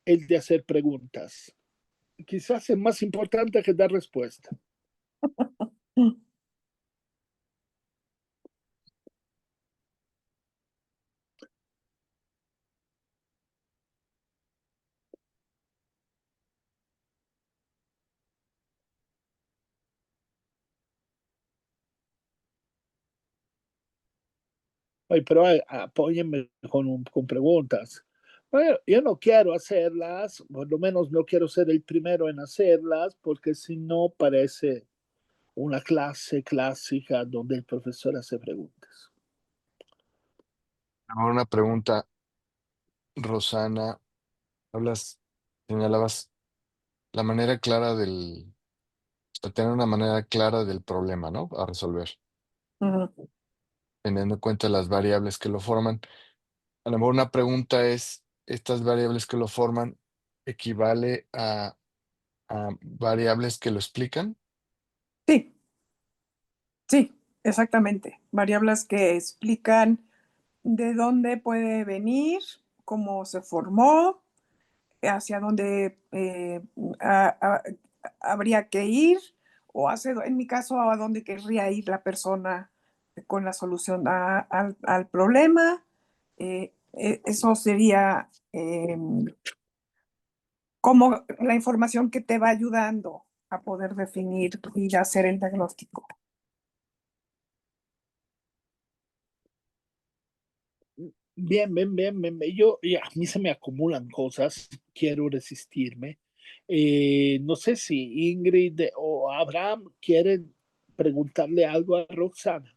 el de hacer preguntas. Quizás es más importante que dar respuesta. Oye, pero apóyenme con preguntas. Bueno, yo no quiero hacerlas, por lo menos no quiero ser el primero en hacerlas, porque si no parece una clase clásica donde el profesor hace preguntas. Ahora una pregunta, Rosana, señalabas la manera clara tener una manera clara del problema, ¿no? A resolver, Ujú. teniendo en cuenta las variables que lo forman. A lo mejor una pregunta es, ¿estas variables que lo forman equivale a variables que lo explican? Sí, sí, exactamente. Variables que explican de dónde puede venir, cómo se formó, hacia dónde habría que ir, o en mi caso, a dónde querría ir la persona con la solución al problema. Eso sería como la información que te va ayudando a poder definir y hacer el diagnóstico. Bien. Y a mí se me acumulan cosas, quiero resistirme. No sé si Ingrid o Abraham quieren preguntarle algo a Roxana.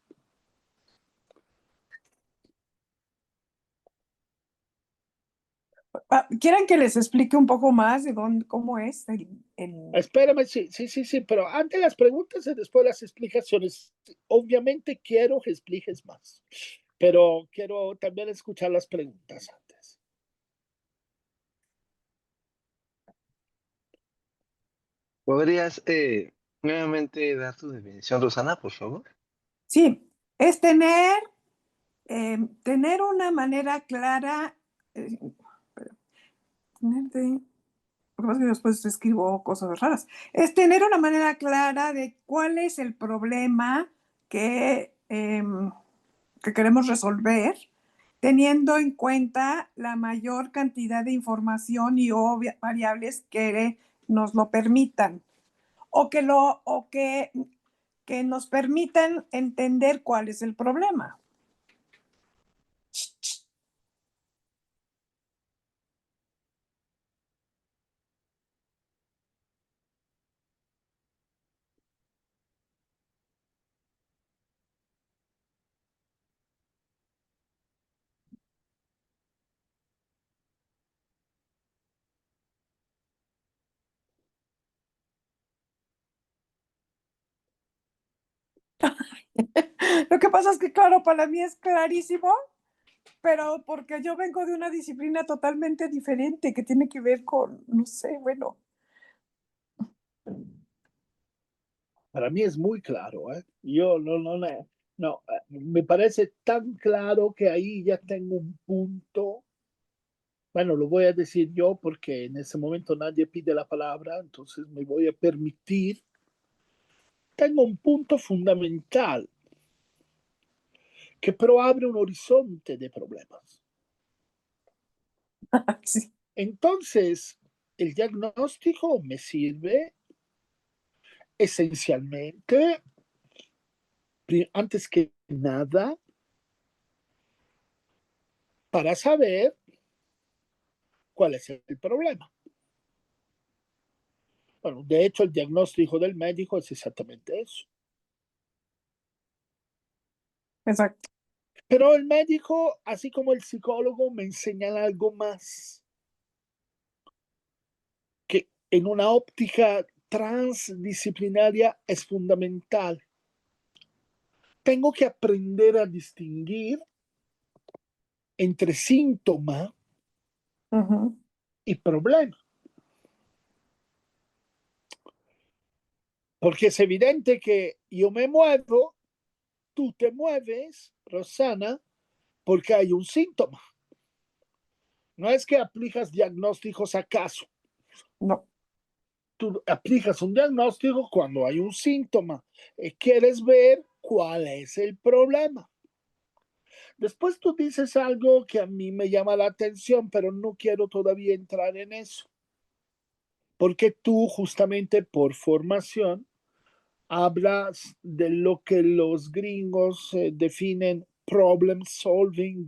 ¿Quieren que les explique un poco más de cómo es Espérame, sí, pero antes las preguntas y después las explicaciones. Obviamente quiero que expliques más, pero quiero también escuchar las preguntas antes. ¿Podrías nuevamente dar tu definición, Rosana, por favor? Sí, es tener una manera clara, porque pasa que después escribo cosas raras, es tener una manera clara de cuál es el problema que queremos resolver, teniendo en cuenta la mayor cantidad de información y variables que nos lo permitan, o que nos permitan entender cuál es el problema. Lo que pasa es que, claro, para mí es clarísimo, pero porque yo vengo de una disciplina totalmente diferente que tiene que ver con, no sé, bueno. Para mí es muy claro, ¿eh? Yo no, me parece tan claro que ahí ya tengo un punto. Bueno, lo voy a decir yo porque en ese momento nadie pide la palabra, entonces me voy a permitir. Tengo un punto fundamental que pero abre un horizonte de problemas. Sí. Entonces, el diagnóstico me sirve esencialmente, antes que nada, para saber cuál es el problema. Bueno, de hecho, el diagnóstico del médico es exactamente eso. Exacto. Pero el médico, así como el psicólogo, me enseñan algo más, que en una óptica transdisciplinaria es fundamental. Tengo que aprender a distinguir entre síntoma Ujú. y problema. Porque es evidente que yo me muevo, tú te mueves, Rosana, porque hay un síntoma. No es que aplicas diagnósticos acaso. No. Tú aplicas un diagnóstico cuando hay un síntoma. Quieres ver cuál es el problema. Después tú dices algo que a mí me llama la atención, pero no quiero todavía entrar en eso. Porque tú, justamente por formación, hablas de lo que los gringos definen problem solving,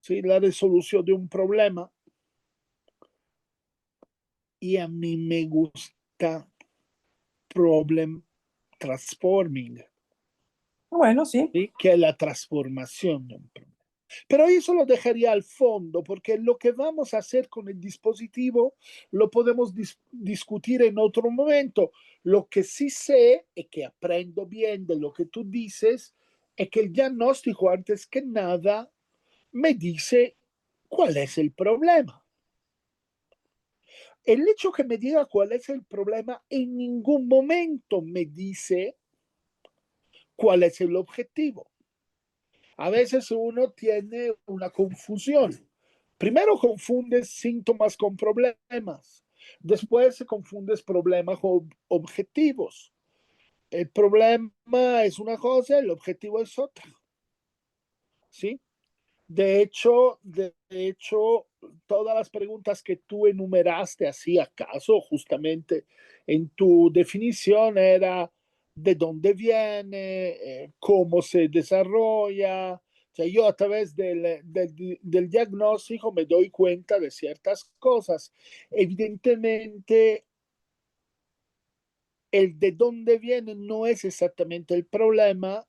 ¿sí? La resolución de un problema. Y a mí me gusta problem transforming, Bueno, sí. ¿sí? Que es la transformación de un problema. Pero eso lo dejaría al fondo, porque lo que vamos a hacer con el dispositivo lo podemos discutir en otro momento. Lo que sí sé y que aprendo bien de lo que tú dices es que el diagnóstico, antes que nada, me dice cuál es el problema. El hecho que me diga cuál es el problema en ningún momento me dice cuál es el objetivo. A veces uno tiene una confusión. Primero confundes síntomas con problemas. Después se confundes problemas con objetivos. El problema es una cosa, el objetivo es otra. ¿Sí? De hecho, todas las preguntas que tú enumeraste, así acaso, justamente en tu definición era de dónde viene, cómo se desarrolla. O sea, yo a través del diagnóstico me doy cuenta de ciertas cosas. Evidentemente, el de dónde viene no es exactamente el problema,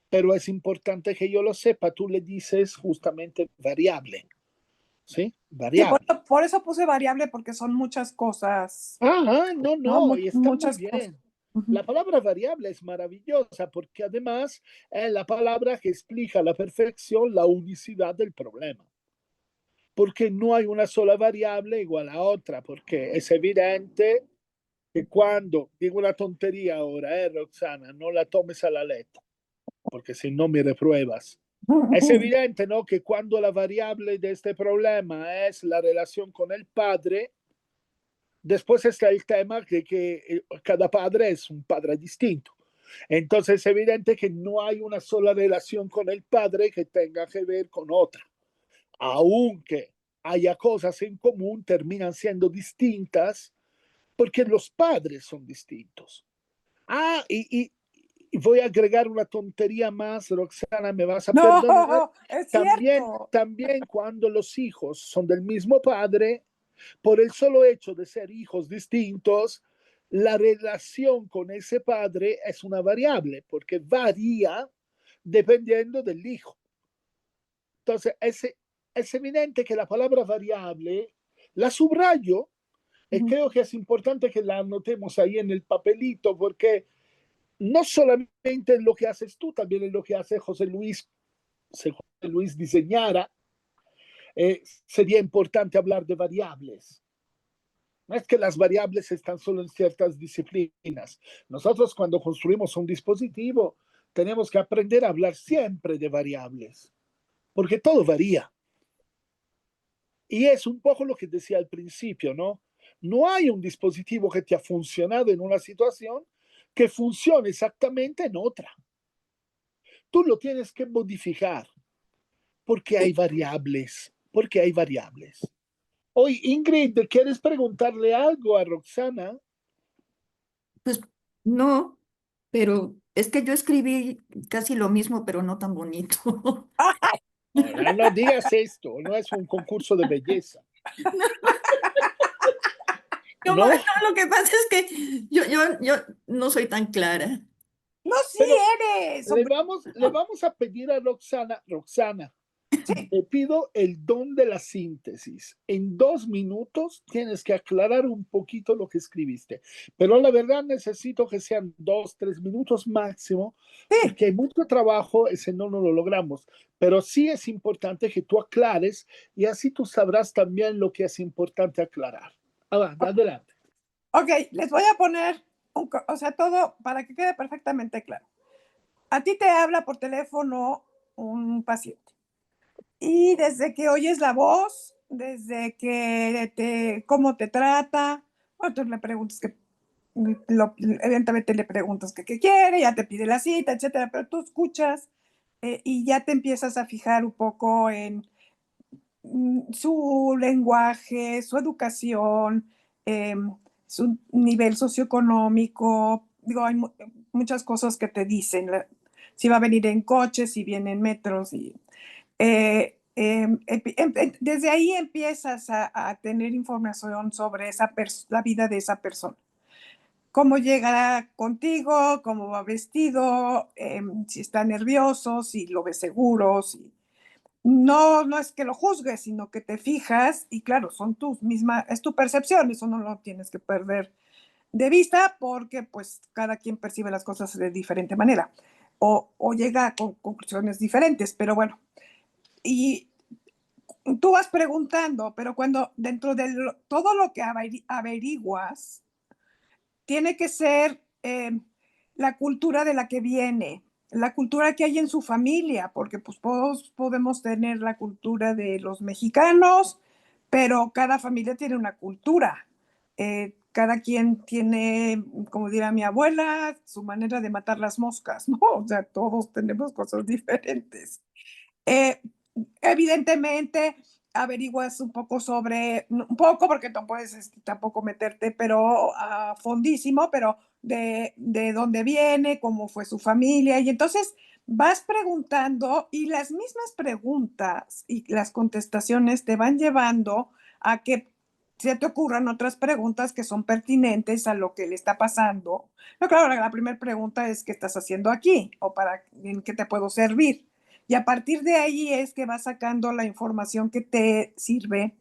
pero es importante que yo lo sepa. Tú le dices justamente variable, ¿sí? Sí, Variable. por eso puse variable, porque son muchas cosas, Ajá, no, y está muy muchas cosas. bien. Ujú. La palabra variable es maravillosa porque además es la palabra que explica a la perfección la unicidad del problema. Porque no hay una sola variable igual a otra, porque es evidente que cuando digo una tontería ahora, Roxana, no la tomes a la letra, porque si no me repruebas. Es evidente, ¿no? Que cuando la variable de este problema es la relación con el padre, después está el tema de que cada padre es un padre distinto. Entonces es evidente que no hay una sola relación con el padre que tenga que ver con otra. Aunque haya cosas en común, terminan siendo distintas porque los padres son distintos. Y voy a agregar una tontería más, Roxana, me vas a perdonar. No, es También, cierto. también cuando los hijos son del mismo padre, por el solo hecho de ser hijos distintos, la relación con ese padre es una variable, porque varía dependiendo del hijo. Entonces, es evidente que la palabra variable la subrayo y creo que es importante que la anotemos ahí en el papelito, porque no solamente es lo que haces tú, también es lo que hace José Luis. Si José Luis diseñara, sería importante hablar de variables. No es que las variables están solo en ciertas disciplinas. Nosotros cuando construimos un dispositivo tenemos que aprender a hablar siempre de variables, porque todo varía. Y es un poco lo que decía al principio, ¿no? No hay un dispositivo que te ha funcionado en una situación que funcione exactamente en otra. Tú lo tienes que modificar porque hay variables, porque hay variables. Oye, Ingrid, ¿quieres preguntarle algo a Roxana? Pues no, pero es que yo escribí casi lo mismo, pero no tan bonito. No, no digas esto, no es un concurso de belleza. No, ¿No? lo que pasa es que yo no soy tan clara. No, sí Pero eres, le hombre. vamos a pedir a Roxana, Sí. te pido el don de la síntesis. En 2 minutos tienes que aclarar un poquito lo que escribiste. Pero la verdad necesito que sean 2, 3 minutos máximo, Sí. porque hay mucho trabajo, ese no lo logramos. Pero sí es importante que tú aclares y así tú sabrás también lo que es importante aclarar. Adelante. Ok, les voy a poner, o sea, todo para que quede perfectamente claro. A ti te habla por teléfono un paciente y desde que oyes la voz, desde que cómo te trata, bueno, tú le preguntas evidentemente le preguntas qué quiere, ya te pide la cita, etcétera, pero tú escuchas y ya te empiezas a fijar un poco en su lenguaje, su educación, su nivel socioeconómico. Digo, hay muchas cosas que te dicen. Si va a venir en coche, si viene en metros. Desde ahí empiezas a tener información sobre la vida de esa persona. Cómo llegará contigo, cómo va vestido, si está nervioso, si lo ves seguro, si no es que lo juzgues, sino que te fijas y claro, son tus mismas, es tu percepción, eso no lo tienes que perder de vista porque pues cada quien percibe las cosas de diferente manera o llega con conclusiones diferentes, pero bueno, y tú vas preguntando, pero cuando dentro de todo lo que averiguas, tiene que ser la cultura de la que viene, la cultura que hay en su familia, porque pues todos podemos tener la cultura de los mexicanos, pero cada familia tiene una cultura. Cada quien tiene, como dirá mi abuela, su manera de matar las moscas, ¿no? O sea, todos tenemos cosas diferentes. Eh, Evidentemente, averiguas un poco un poco porque no puedes tampoco meterte, pero a fondísimo, pero de dónde viene, cómo fue su familia, y entonces vas preguntando y las mismas preguntas y las contestaciones te van llevando a que se te ocurran otras preguntas que son pertinentes a lo que le está pasando. No, claro, la primera pregunta es: ¿qué estás haciendo aquí? ¿O en qué te puedo servir? Y a partir de ahí es que vas sacando la información que te sirve.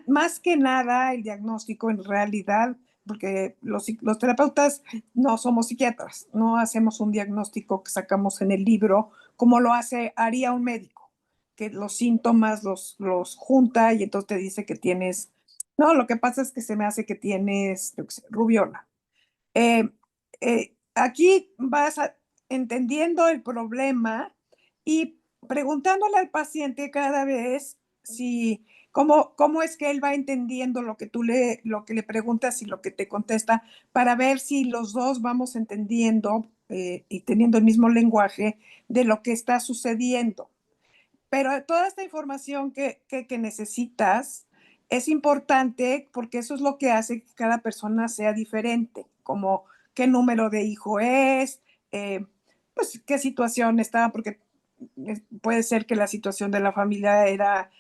Más que nada el diagnóstico en realidad, porque los terapeutas no somos psiquiatras, no hacemos un diagnóstico que sacamos en el libro como haría un médico, que los síntomas los junta y entonces te dice que tienes, no, lo que pasa es que se me hace que tienes rubiola. Eh, Aquí entendiendo el problema y preguntándole al paciente cada vez cómo es que él va entendiendo lo que le preguntas y lo que te contesta, para ver si los dos vamos entendiendo y teniendo el mismo lenguaje de lo que está sucediendo. Pero toda esta información que necesitas es importante porque eso es lo que hace que cada persona sea diferente, como qué número de hijo es, pues qué situación estaba, porque puede ser que la situación de la familia era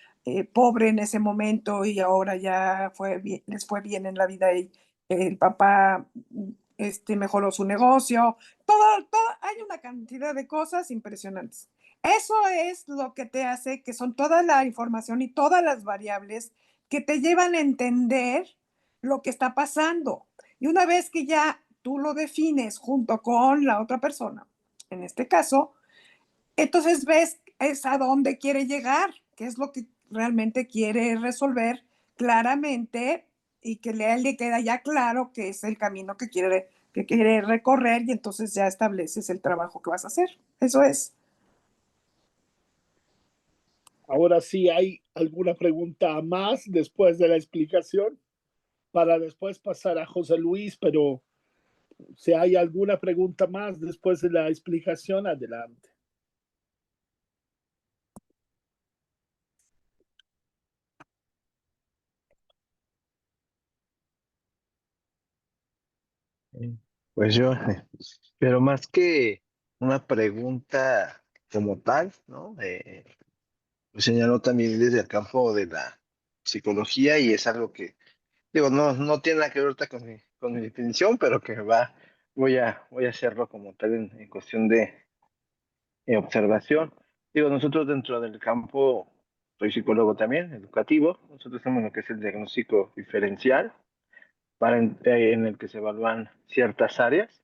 pobre en ese momento y ahora ya les fue bien en la vida y el papá mejoró su negocio. Hay una cantidad de cosas impresionantes. Eso es lo que te hace, que son toda la información y todas las variables que te llevan a entender lo que está pasando. Y una vez que ya tú lo defines junto con la otra persona, en este caso, entonces ves es a dónde quiere llegar, qué es lo que realmente quiere resolver claramente y que le queda ya claro que es el camino que quiere recorrer y entonces ya estableces el trabajo que vas a hacer. Eso es. Ahora sí, ¿hay alguna pregunta más después de la explicación? Para después pasar a José Luis, pero si hay alguna pregunta más después de la explicación, adelante. Pues yo, pero más que una pregunta como tal, ¿no? Pues señaló también desde el campo de la psicología y es algo que, digo, no tiene nada que ver ahorita con mi definición, pero que voy a hacerlo como tal en cuestión de observación. Digo, nosotros dentro del campo, soy psicólogo también, educativo, nosotros hacemos lo que es el diagnóstico diferencial, en el que se evalúan ciertas áreas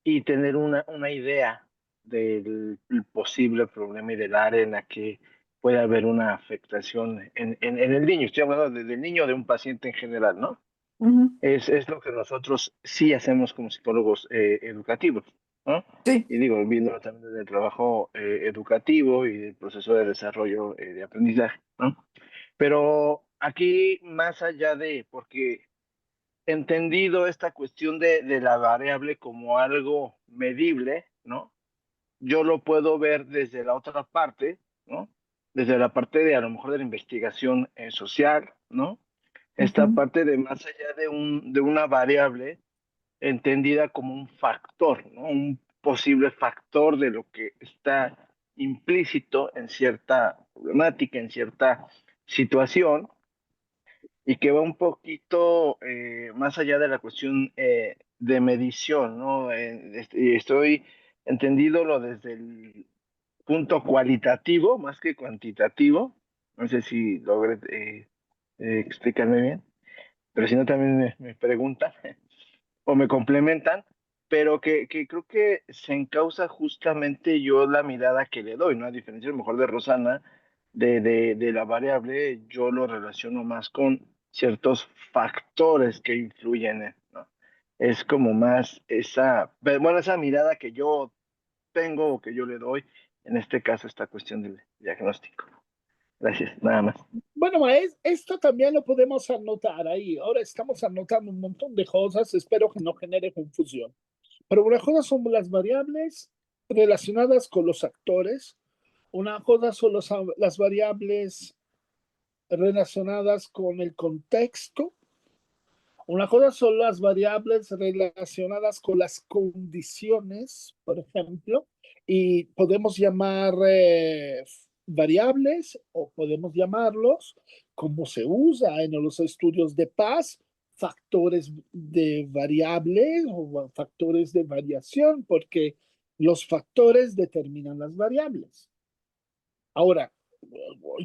y tener una idea del posible problema y del área en la que puede haber una afectación en el niño. Estoy hablando del niño o de un paciente en general, ¿no? Ujú. Es lo que nosotros sí hacemos como psicólogos educativos, ¿no? Sí. Y digo, viendo también desde el trabajo educativo y el proceso de desarrollo de aprendizaje, ¿no? Pero aquí, más allá de, porque entendido esta cuestión de la variable como algo medible, ¿no? Yo lo puedo ver desde la otra parte, ¿no? Desde la parte de a lo mejor de la investigación social, ¿no? Esta Ujú. parte de más allá de una variable entendida como un factor, ¿no? Un posible factor de lo que está implícito en cierta problemática, en cierta situación, y que va un poquito más allá de la cuestión de medición, ¿no? Y estoy entendido desde el punto cualitativo más que cuantitativo. No sé si logré explicarme bien, pero si no también me preguntan o me complementan, pero que creo que se encausa justamente yo la mirada que le doy, ¿no? A diferencia a lo mejor de Rosana, de la variable, yo lo relaciono más con ciertos factores que influyen, ¿no? Es como más esa mirada que yo tengo o que yo le doy, en este caso, esta cuestión del diagnóstico. Gracias, nada más. Bueno, esto también lo podemos anotar ahí. Ahora estamos anotando un montón de cosas, espero que no genere confusión. Pero una cosa son las variables relacionadas con los actores, una cosa son las variables relacionadas con el contexto, una cosa son las variables relacionadas con las condiciones, por ejemplo, y podemos llamar variables o podemos llamarlos, como se usa en los estudios de paz, factores de variable o factores de variación, porque los factores determinan las variables. Ahora,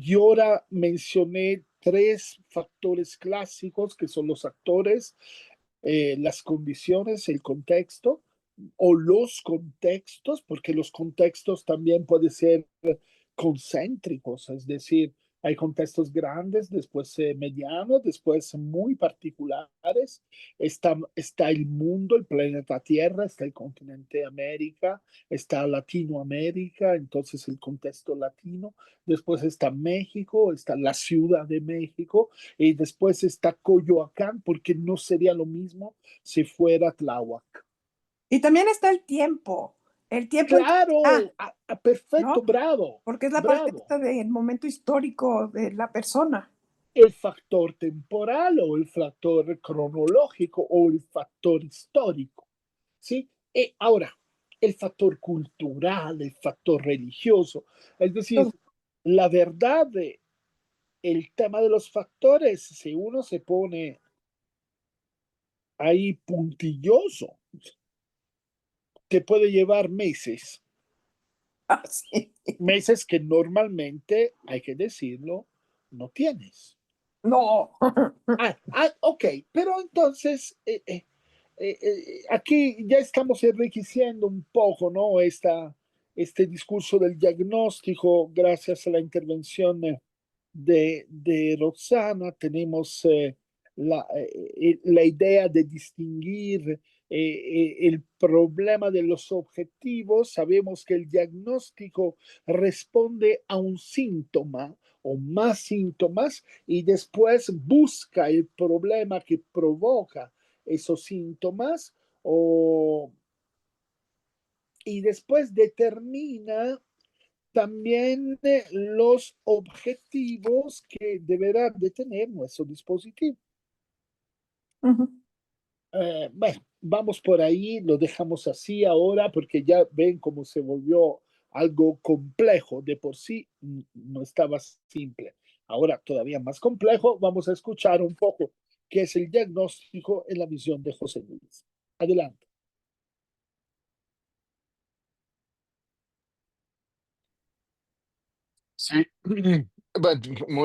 yo ahora mencioné tres factores clásicos que son los actores, las condiciones, el contexto o los contextos, porque los contextos también pueden ser concéntricos, es decir, hay contextos grandes, después medianos, después muy particulares. Está el mundo, el planeta Tierra, está el continente América, está Latinoamérica, entonces el contexto latino. Después está México, está la Ciudad de México, y después está Coyoacán, porque no sería lo mismo si fuera Tláhuac. Y también está el tiempo en que Claro, está, perfecto, ¿no? bravo, Porque es la parte bravo. esta del momento histórico de la persona. El factor temporal o el factor cronológico o el factor histórico, ¿sí? Ahora, el factor cultural, el factor religioso, es decir, Todo. la verdad, el tema de los factores, si uno se pone ahí puntilloso, te puede llevar meses, Ah, sí. meses que normalmente, hay que decirlo, no tienes. No. Ok, pero entonces aquí ya estamos enriqueciendo un poco, ¿no? Este discurso del diagnóstico, gracias a la intervención de Roxana, tenemos la idea de distinguir el problema de los objetivos. Sabemos que el diagnóstico responde a un síntoma o más síntomas y después busca el problema que provoca esos síntomas y después determina también los objetivos que deberá de tener nuestro dispositivo. Ujú. Bueno, vamos por ahí, lo dejamos así ahora porque ya ven cómo se volvió algo complejo. De por sí no estaba simple. Ahora todavía más complejo. Vamos a escuchar un poco qué es el diagnóstico en la visión de José Luis. Adelante. Sí, bueno,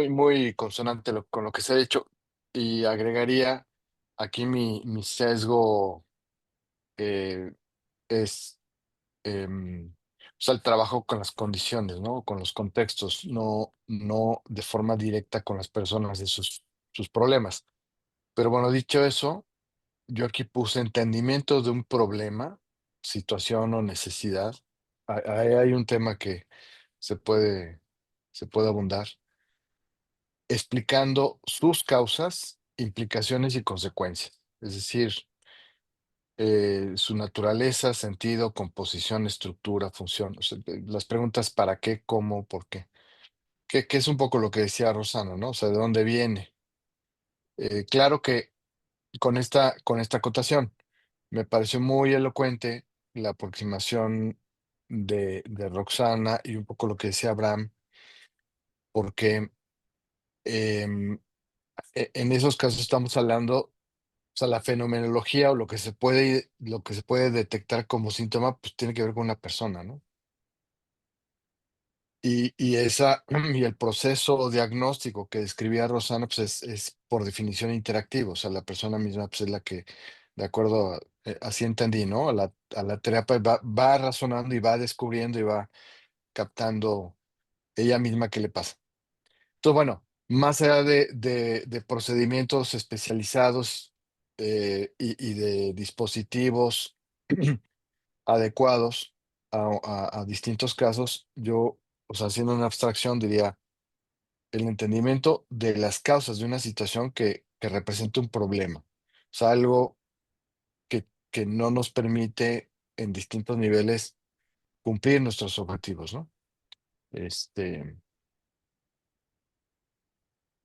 muy consonante con lo que se ha dicho y agregaría aquí mi sesgo es o sea, el trabajo con las condiciones, ¿no? Con los contextos, no de forma directa con las personas de sus problemas. Pero bueno, dicho eso, yo aquí puse entendimiento de un problema, situación o necesidad. Ahí hay un tema que se puede, se puede abundar, explicando sus causas, implicaciones y consecuencias. Es decir, su naturaleza, sentido, composición, estructura, función. O sea, las preguntas para qué, cómo, por qué. Que es un poco lo que decía Rosana, ¿no? O sea, ¿de dónde viene? Claro que con esta acotación me pareció muy elocuente la aproximación de Roxana y un poco lo que decía Abraham, porque em, en esos casos estamos hablando, o sea, la fenomenología o lo que se puede detectar como síntoma, pues tiene que ver con una persona, ¿no? Y el proceso diagnóstico que describía Rosana, pues es por definición interactivo, o sea, la persona misma pues es la que, de acuerdo, así entendí, ¿no? A la terapia va razonando y va descubriendo y va captando ella misma qué le pasa. Entonces, bueno, más allá de procedimientos especializados y de dispositivos adecuados a distintos casos, yo, o sea, haciendo una abstracción, diría el entendimiento de las causas de una situación que representa un problema. O sea, algo que no nos permite en distintos niveles cumplir nuestros objetivos, ¿no?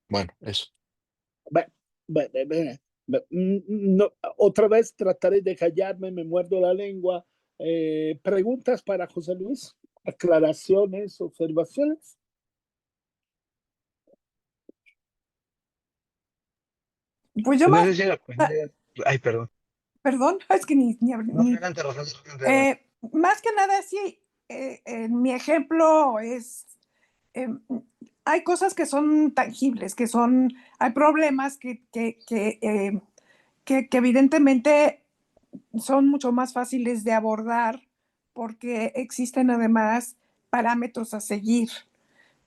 Bueno, eso. Bueno, bueno, no, otra vez trataré de callarme, me muerdo la lengua. ¿Preguntas para José Luis? ¿Aclaraciones, observaciones? Pues yo No más, sé si la Ay, perdón. perdón, es que No, adelante, Rosana, adelante, adelante. eh, más que nada, sí, mi ejemplo es, em, hay cosas que son tangibles, hay problemas que evidentemente son mucho más fáciles de abordar porque existen además parámetros a seguir.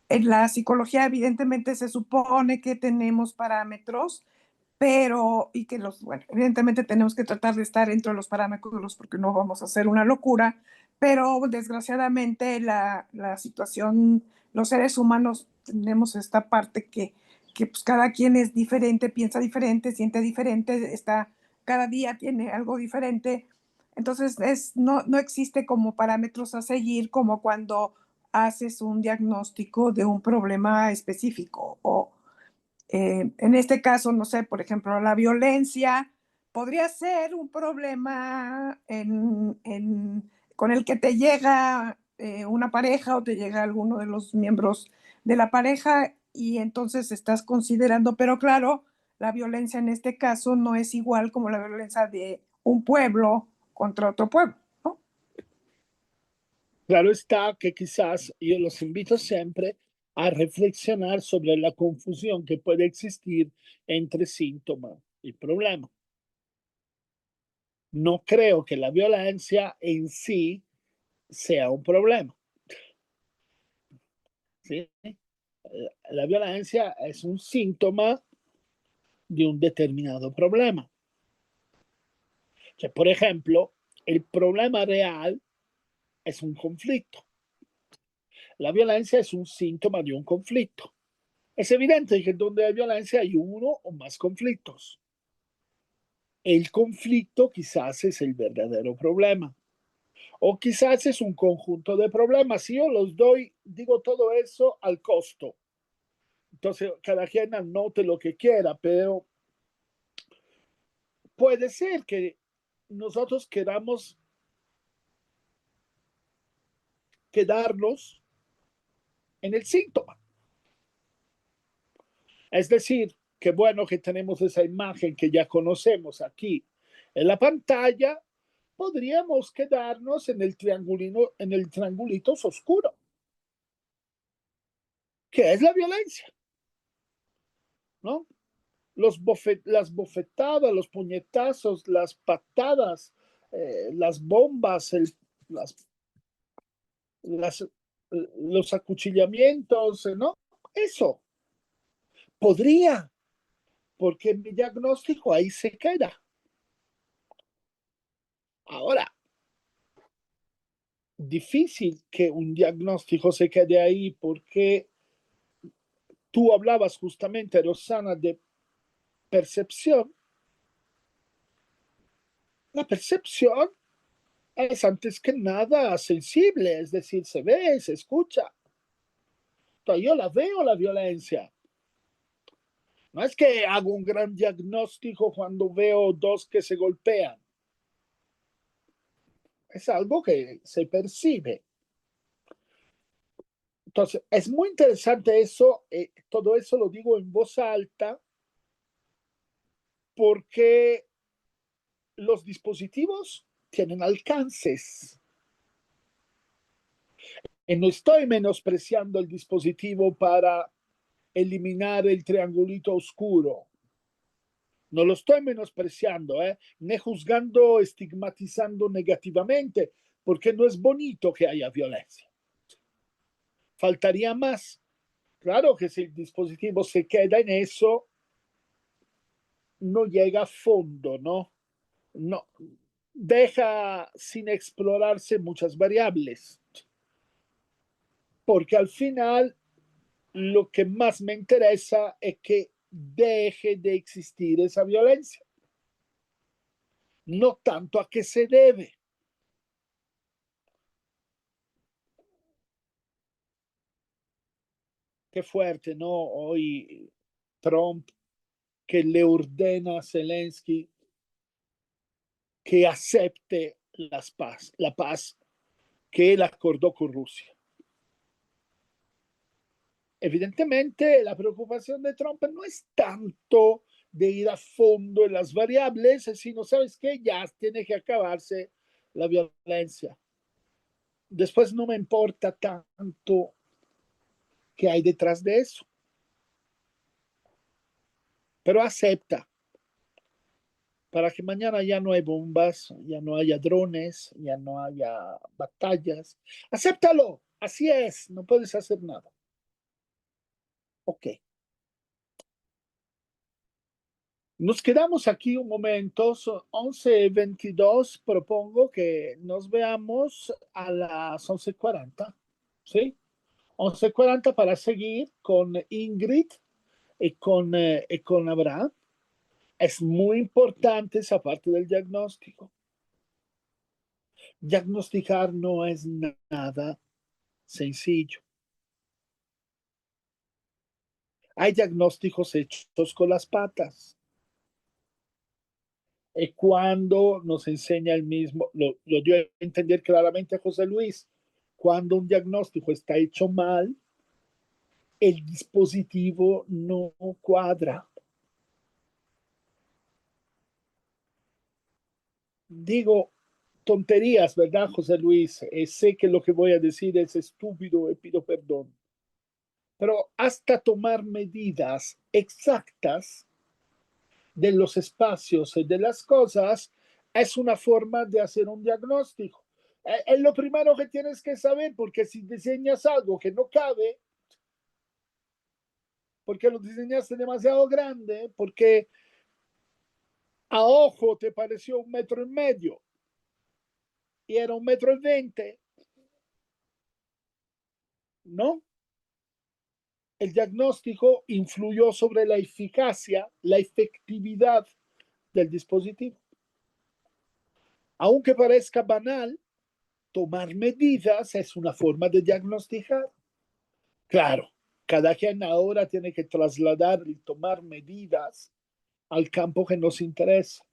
En la psicología evidentemente se supone que tenemos parámetros, pero, y que bueno, evidentemente tenemos que tratar de estar dentro de los parámetros porque no vamos a hacer una locura, pero desgraciadamente la situación, los seres humanos tenemos esta parte que pues cada quien es diferente, piensa diferente, siente diferente, cada día tiene algo diferente. Entonces no existe como parámetros a seguir como cuando haces un diagnóstico de un problema específico o en este caso, no sé, por ejemplo, la violencia podría ser un problema con el que te llega una pareja o te llega alguno de los miembros de la pareja y entonces estás considerando, pero claro, la violencia en este caso no es igual como la violencia de un pueblo contra otro pueblo, ¿no? Claro está que quizás yo los invito siempre a reflexionar sobre la confusión que puede existir entre síntoma y problema. No creo que la violencia en sí sea un problema, ¿sí? La violencia es un síntoma de un determinado problema. Que, por ejemplo, el problema real es un conflicto. La violencia es un síntoma de un conflicto. Es evidente que donde hay violencia hay uno o más conflictos. El conflicto quizás es el verdadero problema. O quizás es un conjunto de problemas. Si yo los doy, digo todo eso al costo. Entonces, cada quien anote lo que quiera, pero puede ser que nosotros queramos quedarnos en el síntoma. Es decir, qué bueno que tenemos esa imagen que ya conocemos aquí en la pantalla, podríamos quedarnos en el triangulito oscuro, que es la violencia, ¿no? Las bofetadas, los puñetazos, las patadas, las bombas, las, los acuchillamientos, ¿no? Eso podría, porque mi diagnóstico ahí se queda. Ahora, difícil que un diagnóstico se quede ahí porque tú hablabas justamente, Rosana, de percepción. La percepción es antes que nada sensible, es decir, se ve, se escucha. Entonces, yo la veo la violencia. No es que hago un gran diagnóstico cuando veo dos que se golpean. Es algo que se percibe. Entonces, es muy interesante eso, todo eso lo digo en voz alta, porque los dispositivos tienen alcances. Y no estoy menospreciando el dispositivo para eliminar el triangulito oscuro. No lo estoy menospreciando, ni juzgando, estigmatizando negativamente, porque no es bonito que haya violencia. Faltaría más. Claro que si el dispositivo se queda en eso, no llega a fondo, ¿no? No, deja sin explorarse muchas variables, porque al final lo que más me interesa es que deje de existir esa violencia, no tanto a qué se debe. Qué fuerte, ¿no? Hoy Trump que le ordena a Zelensky que acepte la paz que él acordó con Rusia. Evidentemente, la preocupación de Trump no es tanto de ir a fondo en las variables, sino, ¿sabes qué? Ya tiene que acabarse la violencia. Después no me importa tanto qué hay detrás de eso, pero acepta para que mañana ya no hay bombas, ya no haya drones, ya no haya batallas. Acéptalo, así es, no puedes hacer nada. Ok. Nos quedamos aquí un momento, son 11:22, propongo que nos veamos a las 11:40, ¿sí? 11:40 para seguir con Ingrid y con Abraham. Es muy importante esa parte del diagnóstico. Diagnosticar no es nada sencillo. Hay diagnósticos hechos con las patas. Y cuando nos enseña el mismo, lo dio a entender claramente a José Luis, cuando un diagnóstico está hecho mal, el dispositivo no cuadra. Digo tonterías, ¿verdad, José Luis? Sé que lo que voy a decir es estúpido y pido perdón. Pero hasta tomar medidas exactas de los espacios y de las cosas es una forma de hacer un diagnóstico. Es lo primero que tienes que saber, porque si diseñas algo que no cabe, porque lo diseñaste demasiado grande, porque a ojo te pareció 1,5 metros y era 1,20 metros, ¿no? El diagnóstico influyó sobre la eficacia, la efectividad del dispositivo. Aunque parezca banal, tomar medidas es una forma de diagnosticar. Claro, cada quien ahora tiene que trasladar y tomar medidas al campo que nos interesa.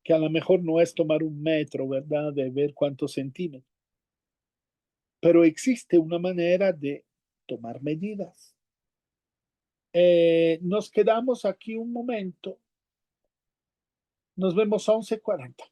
que a lo mejor no es tomar un metro, ¿verdad? De ver cuántos centímetros, pero existe una manera de tomar medidas. Nos quedamos aquí un momento. Nos vemos a 11:40.